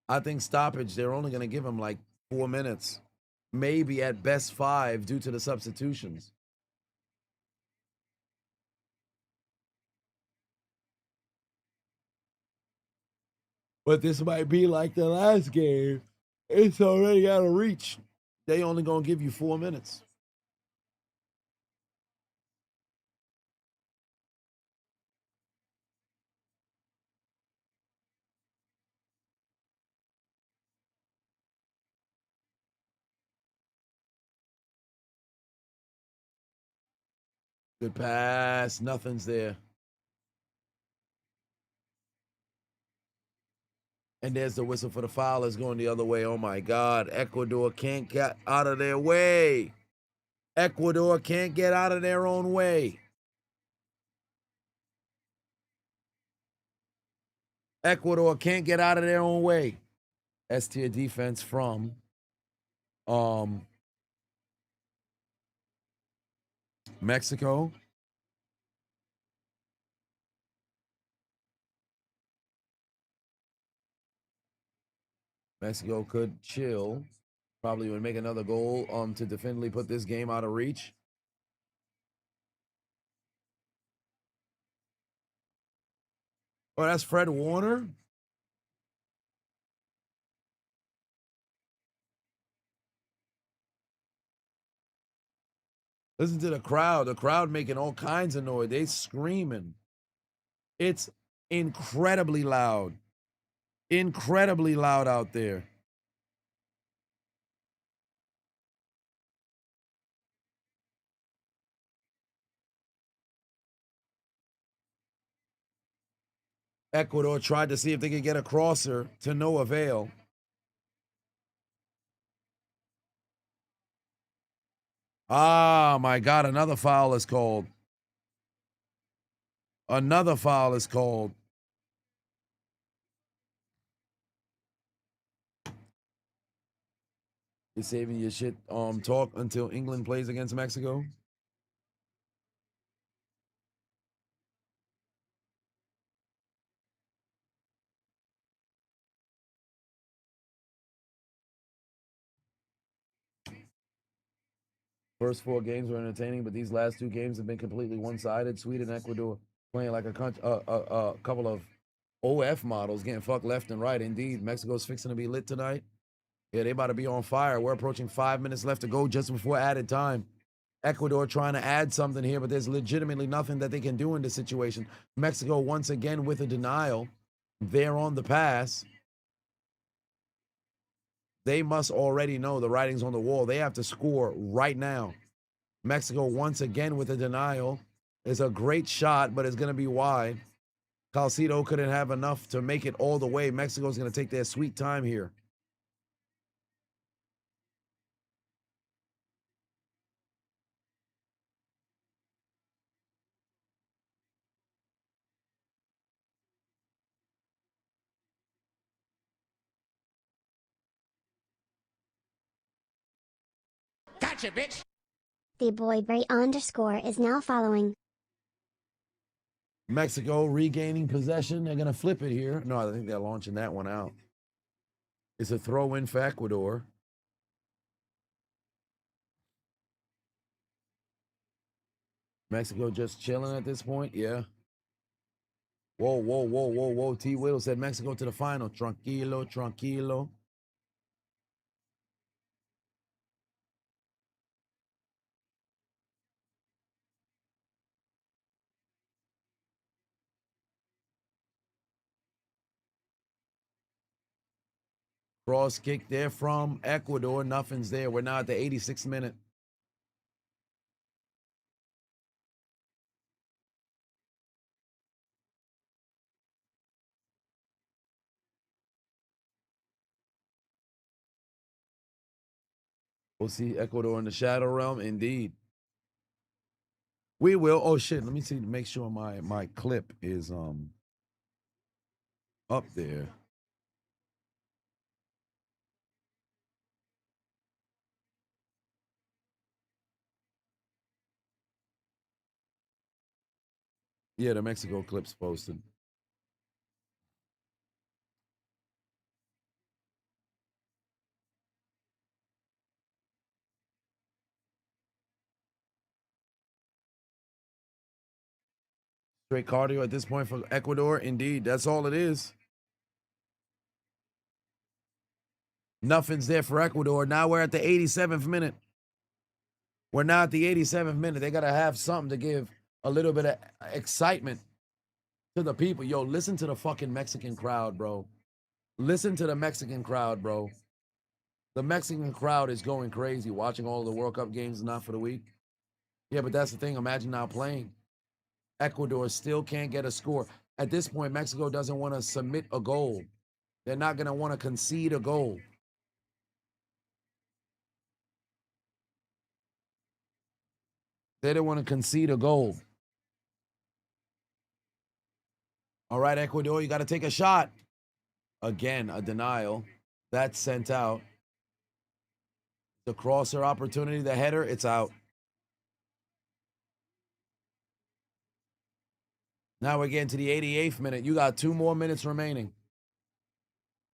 [SPEAKER 1] I think stoppage, they're only going to give them like 4 minutes. Maybe at best 5 due to the substitutions. But this might be like the last game. It's already out of reach. They only going to give you 4 minutes. Good pass. Nothing's there. And there's the whistle for the foul. It's going the other way. Oh, my God. Ecuador can't get out of their way. Ecuador can't get out of their own way. Ecuador can't get out of their own way. S-tier defense from Mexico. Mexico could chill. Probably would make another goal to definitively put this game out of reach. Oh, that's Fred Warner? Listen to the crowd. The crowd making all kinds of noise. They screaming. It's incredibly loud. Incredibly loud out there. Ecuador tried to see if they could get a crosser to no avail. Ah, my God, another foul is called. Another foul is called. You're saving your shit talk until England plays against Mexico? First 4 games were entertaining, but these last 2 games have been completely one-sided. Sweden, Ecuador playing like a couple of OF models, getting fucked left and right. Indeed, Mexico's fixing to be lit tonight. Yeah, they about to be on fire. We're approaching 5 minutes left to go just before added time. Ecuador trying to add something here, but there's legitimately nothing that they can do in this situation. Mexico once again with a denial. They're on the pass. They must already know the writing's on the wall. They have to score right now. Mexico once again with a denial. It's a great shot, but it's going to be wide. Calcido couldn't have enough to make it all the way. Mexico's going to take their sweet time here.
[SPEAKER 2] Gotcha, bitch. The boy Bray _ is now following.
[SPEAKER 1] Mexico regaining possession. They're going to flip it here. No, I think they're launching that one out. It's a throw in for Ecuador. Mexico just chilling at this point. Yeah. Whoa, whoa, whoa, whoa, whoa. T. Whittle said Mexico to the final. Tranquilo, tranquilo. Cross kick there from Ecuador. Nothing's there. We're now at the 86th minute. We'll see Ecuador in the shadow realm. Indeed. We will. Oh shit. Let me see to make sure my clip is up there. Yeah, the Mexico clip's posted. Straight cardio at this point for Ecuador. Indeed, that's all it is. Nothing's there for Ecuador. Now we're at the 87th minute. We're now at the 87th minute. They got to have something to give a little bit of excitement to the people. Yo, listen to the fucking Mexican crowd, bro. Listen to the Mexican crowd, bro. The Mexican crowd is going crazy watching all the World Cup games not for the week. Yeah, but that's the thing. Imagine now playing. Ecuador still can't get a score. At this point, Mexico doesn't want to submit a goal. They're not going to want to concede a goal. They don't want to concede a goal. All right, Ecuador, you got to take a shot. Again, a denial. That's sent out. The crosser opportunity, the header, it's out. Now we're getting to the 88th minute. You got 2 more minutes remaining.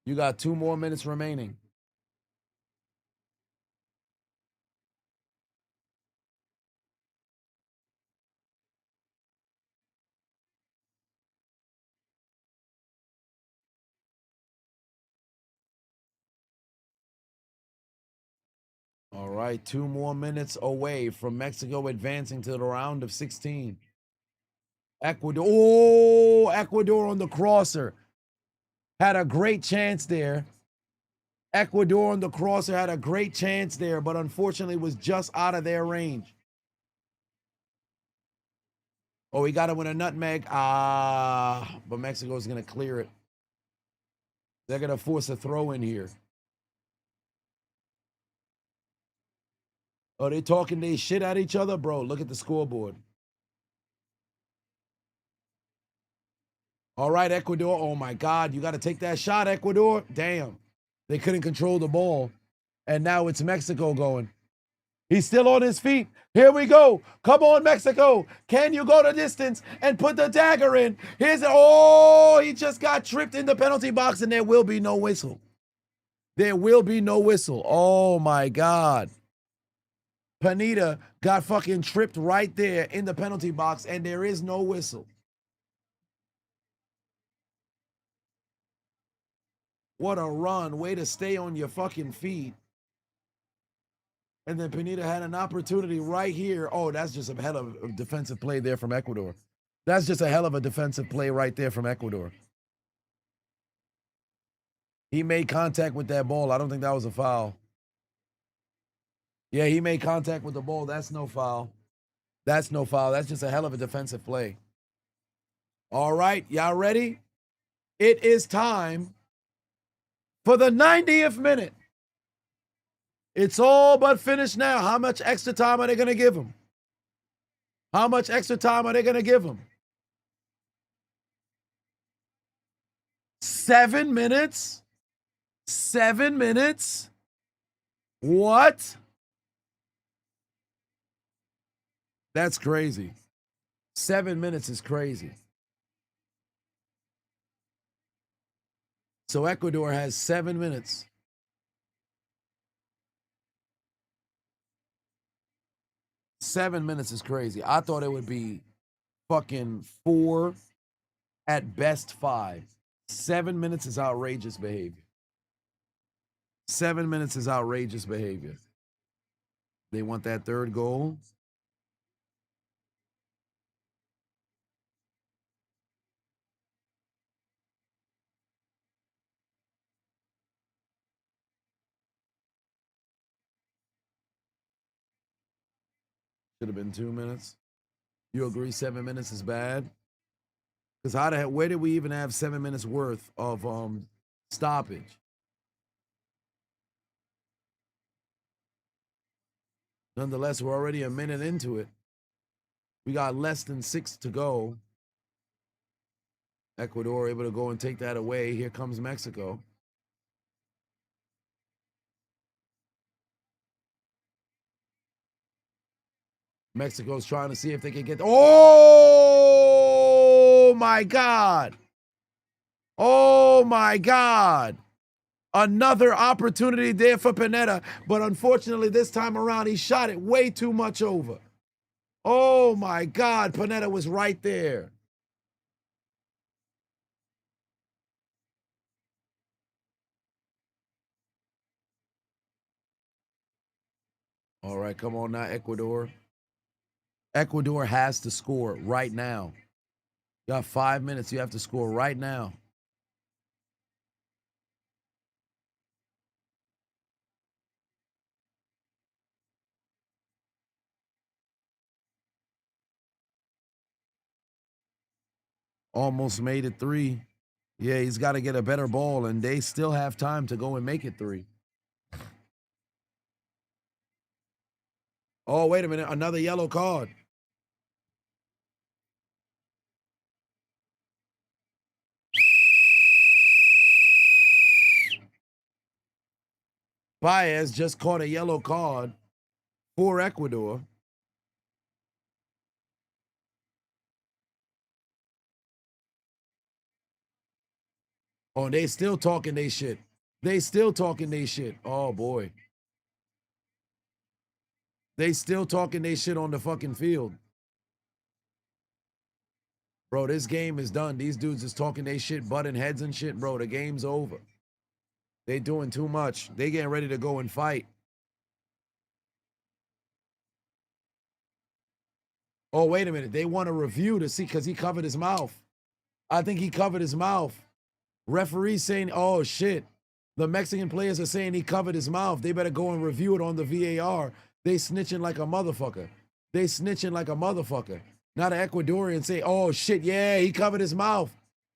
[SPEAKER 1] You got 2 more minutes remaining. right, 2 more minutes away from Mexico advancing to the round of 16. Ecuador, oh, Ecuador on the crosser. Had a great chance there. Ecuador on the crosser had a great chance there, but unfortunately was just out of their range. Oh, he got it with a nutmeg. Ah, but Mexico's going to clear it. They're going to force a throw in here. Oh, they talking they shit at each other? Bro, look at the scoreboard. All right, Ecuador. Oh, my God. You got to take that shot, Ecuador. Damn. They couldn't control the ball. And now it's Mexico going. He's still on his feet. Here we go. Come on, Mexico. Can you go the distance and put the dagger in? Oh, he just got tripped in the penalty box, and there will be no whistle. There will be no whistle. Oh, my God. Pineda got fucking tripped right there in the penalty box, and there is no whistle. What a run. Way to stay on your fucking feet. And then Pineda had an opportunity right here. Oh, that's just a hell of a defensive play there from Ecuador. That's just a hell of a defensive play right there from Ecuador. He made contact with that ball. I don't think that was a foul. Yeah, he made contact with the ball. That's no foul. That's no foul. That's just a hell of a defensive play. All right, y'all ready? It is time for the 90th minute. It's all but finished now. How much extra time are they going to give him? How much extra time are they going to give him? 7 minutes? 7 minutes? What? That's crazy. 7 minutes is crazy. So Ecuador has 7 minutes. Seven minutes is crazy. I thought it would be fucking 4, at best 5. 7 minutes is outrageous behavior. 7 minutes is outrageous behavior. They want that third goal. Should have been 2 minutes. You agree 7 minutes is bad? Because where did we even have 7 minutes worth of stoppage? Nonetheless, we're already a minute into it. We got less than 6 to go. Ecuador able to go and take that away. Here comes Mexico. Mexico's trying to see if they can get. Oh my God. Oh my God. Another opportunity there for Pineda, but unfortunately this time around he shot it way too much over. Oh my God, Pineda was right there. All right, come on now, Ecuador. Ecuador has to score right now. You got 5 minutes. You have to score right now. Almost made it 3. Yeah, he's got to get a better ball, and they still have time to go and make it 3. Oh, wait a minute. Another yellow card. Baez just caught a yellow card for Ecuador. Oh, they still talking they shit. They still talking they shit. Oh, boy. They still talking they shit on the fucking field. Bro, this game is done. These dudes is talking they shit, butting heads and shit. Bro, the game's over. They doing too much. They getting ready to go and fight. Oh, wait a minute. They want a review to see because he covered his mouth. I think he covered his mouth. Referee saying, oh, shit. The Mexican players are saying he covered his mouth. They better go and review it on the VAR. They snitching like a motherfucker. They snitching like a motherfucker. Not an Ecuadorian say, oh, shit, yeah, he covered his mouth.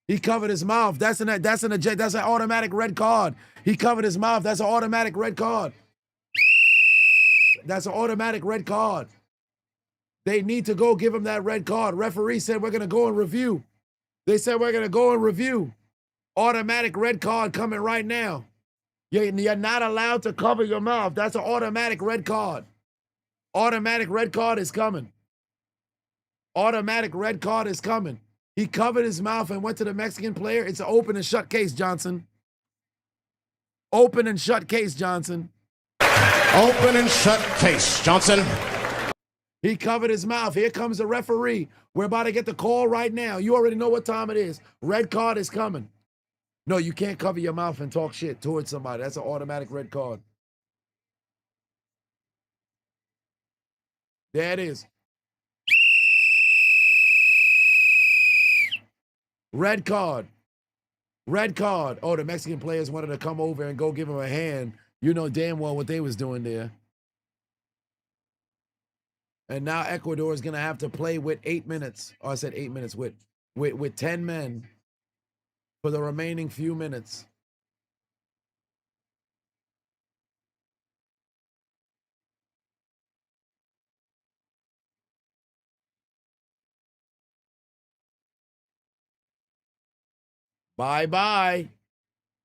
[SPEAKER 1] He covered his mouth. That's an automatic red card. He covered his mouth. That's an automatic red card. That's an automatic red card. They need to go give him that red card. Referee said we're going to go and review. They said we're going to go and review. Automatic red card coming right now. You're not allowed to cover your mouth. That's an automatic red card. Automatic red card is coming. Automatic red card is coming. He covered his mouth and went to the Mexican player. It's an open and shut case, Johnson. Open and shut case, Johnson.
[SPEAKER 3] Open and shut case, Johnson.
[SPEAKER 1] He covered his mouth. Here comes the referee. We're about to get the call right now. You already know what time it is. Red card is coming. No, you can't cover your mouth and talk shit towards somebody. That's an automatic red card. There it is. Red card. Red card. Oh, the Mexican players wanted to come over and go give him a hand. You know damn well what they was doing there. And now Ecuador is going to have to play with 8 minutes. Oh, I said 8 minutes. With 10 men for the remaining few minutes. Bye-bye.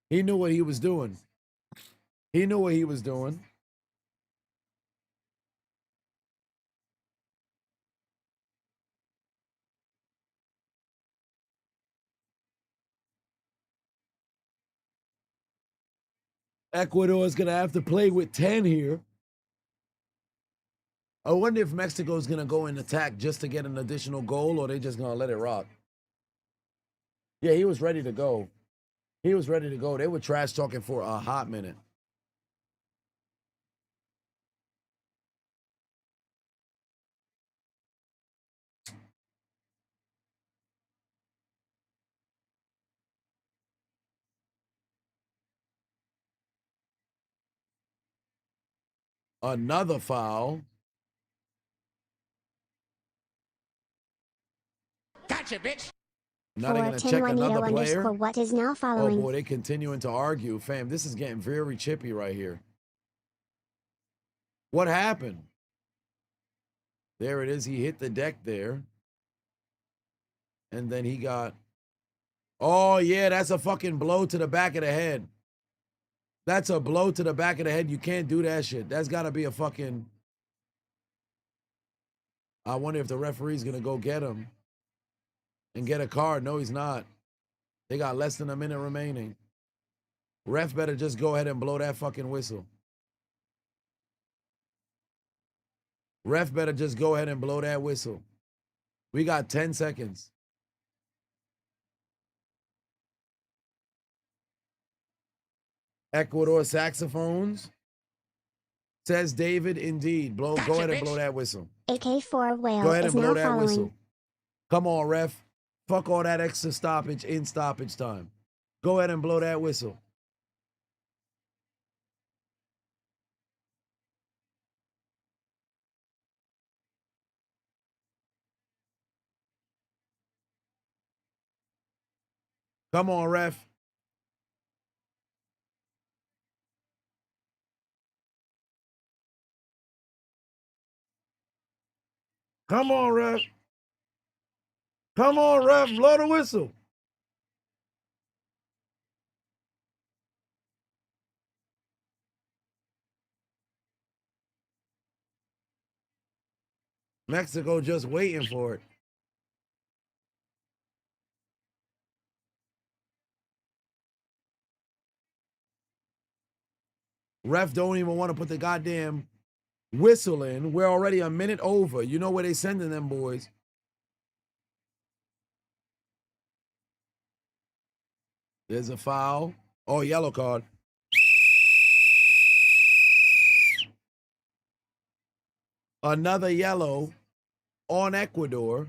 [SPEAKER 1] He knew what he was doing. He knew what he was doing. Ecuador is going to have to play with 10 here. I wonder if Mexico is going to go and attack just to get an additional goal, or they just going to let it rock. Yeah, he was ready to go. He was ready to go. They were trash talking for a hot minute. Another foul.
[SPEAKER 3] Gotcha, bitch.
[SPEAKER 1] Now they're going to check another player.
[SPEAKER 2] What is now following?
[SPEAKER 1] Oh, boy, they continuing to argue. Fam, this is getting very chippy right here. What happened? There it is. He hit the deck there. And then he got... Oh, yeah, that's a fucking blow to the back of the head. That's a blow to the back of the head. You can't do that shit. That's got to be a fucking... I wonder if the referee's going to go get him and get a card. No, he's not. They got less than a minute remaining. Ref better just go ahead and blow that fucking whistle. Ref better just go ahead and blow that whistle. We got 10 seconds. Ecuador saxophones. Says David, indeed. Go ahead and blow that whistle.
[SPEAKER 2] AK4 whale
[SPEAKER 1] Go ahead and
[SPEAKER 2] is
[SPEAKER 1] blow
[SPEAKER 2] now
[SPEAKER 1] that
[SPEAKER 2] following.
[SPEAKER 1] whistle. Come on, ref. Fuck all that extra stoppage in stoppage time. Go ahead and blow that whistle. Come on, ref. Come on, ref. Come on, ref. Blow the whistle. Mexico just waiting for it. Ref don't even want to put the goddamn whistle in. We're already a minute over. You know where they sending them boys. There's a foul. Oh, yellow card. Another yellow. on Ecuador.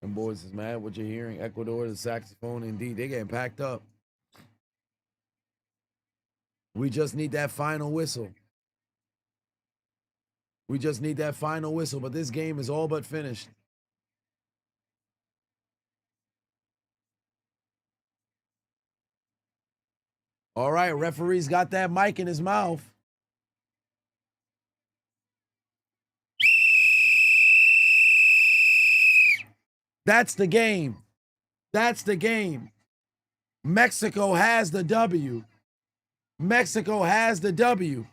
[SPEAKER 1] And boys is mad what you're hearing. Ecuador, the saxophone, indeed, they getting packed up. We just need that final whistle. We just need that final whistle, but this game is all but finished. All right, referee's got that mic in his mouth. That's the game. That's the game. Mexico has the W. Mexico has the W.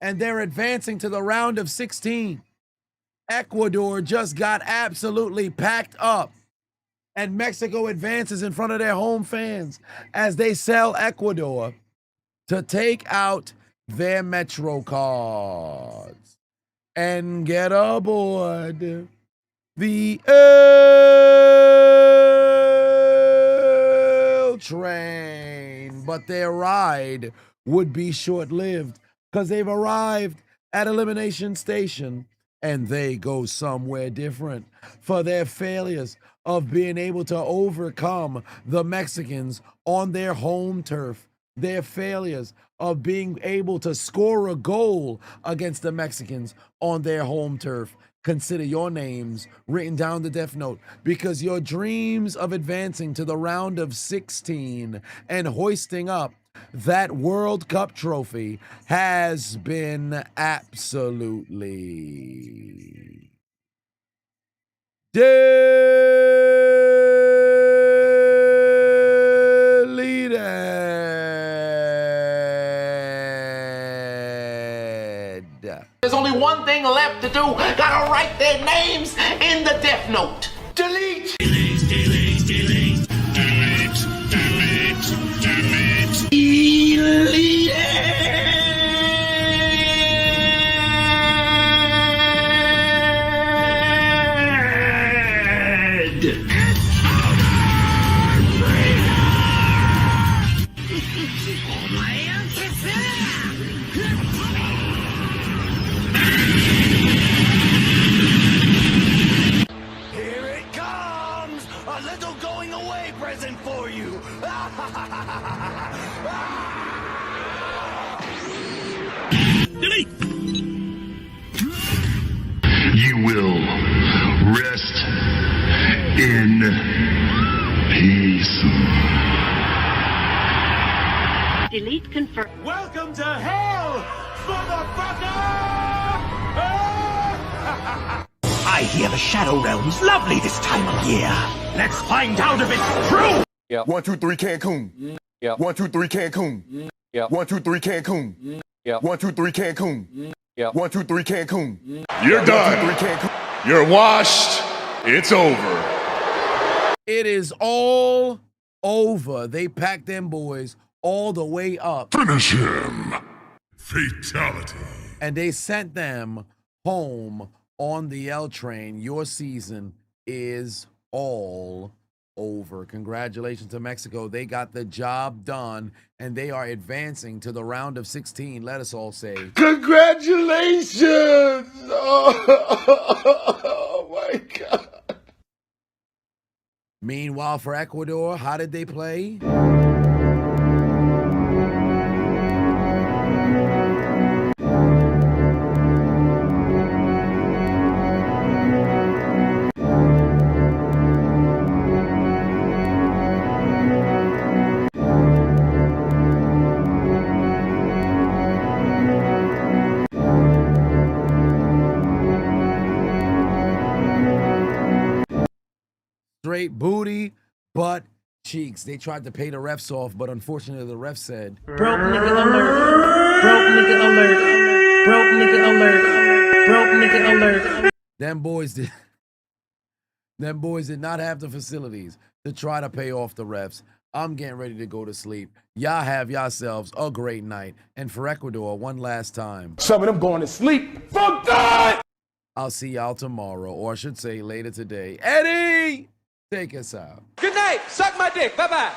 [SPEAKER 1] And they're advancing to the round of 16. Ecuador just got absolutely packed up. And Mexico advances in front of their home fans as they sell Ecuador to take out their Metro cards and get aboard the L train. But their ride would be short-lived because they've arrived at Elimination Station and they go somewhere different for their failures of being able to overcome the Mexicans on their home turf. Their failures of being able to score a goal against the Mexicans on their home turf. Consider your names written down the death note, because your dreams of advancing to the round of 16 and hoisting up that World Cup trophy has been absolutely deleted.
[SPEAKER 4] There's only one thing left to do. Gotta write their names in the death note. Delete! Delete, delete, delete. Delete, delete, delete. Deleted!
[SPEAKER 5] You will rest in peace.
[SPEAKER 6] Delete confirm.
[SPEAKER 7] Welcome to hell, motherfucker!
[SPEAKER 4] I hear the Shadow Realm's lovely this time of year. Let's find out if it's true!
[SPEAKER 3] Yeah. 1, 2, 3 Cancun. Yeah. 1, 2, 3 Cancun. Yeah. 1, 2, 3 Cancun. Yeah. 1, 2, 3 Cancun. Yeah. 1, 2, 3 Cancun.
[SPEAKER 5] You're done.
[SPEAKER 3] 1, 2, 3 Cancun.
[SPEAKER 5] You're washed. It's over.
[SPEAKER 1] It is all over. They packed them boys all the way up.
[SPEAKER 5] Finish him. Fatality.
[SPEAKER 1] And they sent them home on the L train. Your season is all over. Congratulations to Mexico. They got the job done and they are advancing to the round of 16. Let us all say
[SPEAKER 5] Congratulations. Oh my God.
[SPEAKER 1] Meanwhile, for Ecuador, how did they play? Straight booty, butt, cheeks. They tried to pay the refs off, but unfortunately the ref said,
[SPEAKER 8] Broke nigga alert. Broke nigga alert. Broke nigga alert. Broke nigga alert.
[SPEAKER 1] them boys did not have the facilities to try to pay off the refs. I'm getting ready to go to sleep. Y'all have yourselves a great night. And for Ecuador, one last time,
[SPEAKER 7] Some of them going to sleep. For God!
[SPEAKER 1] I'll see y'all tomorrow, or I should say later today. Eddie, take us out.
[SPEAKER 9] Good night. Suck my dick. Bye-bye.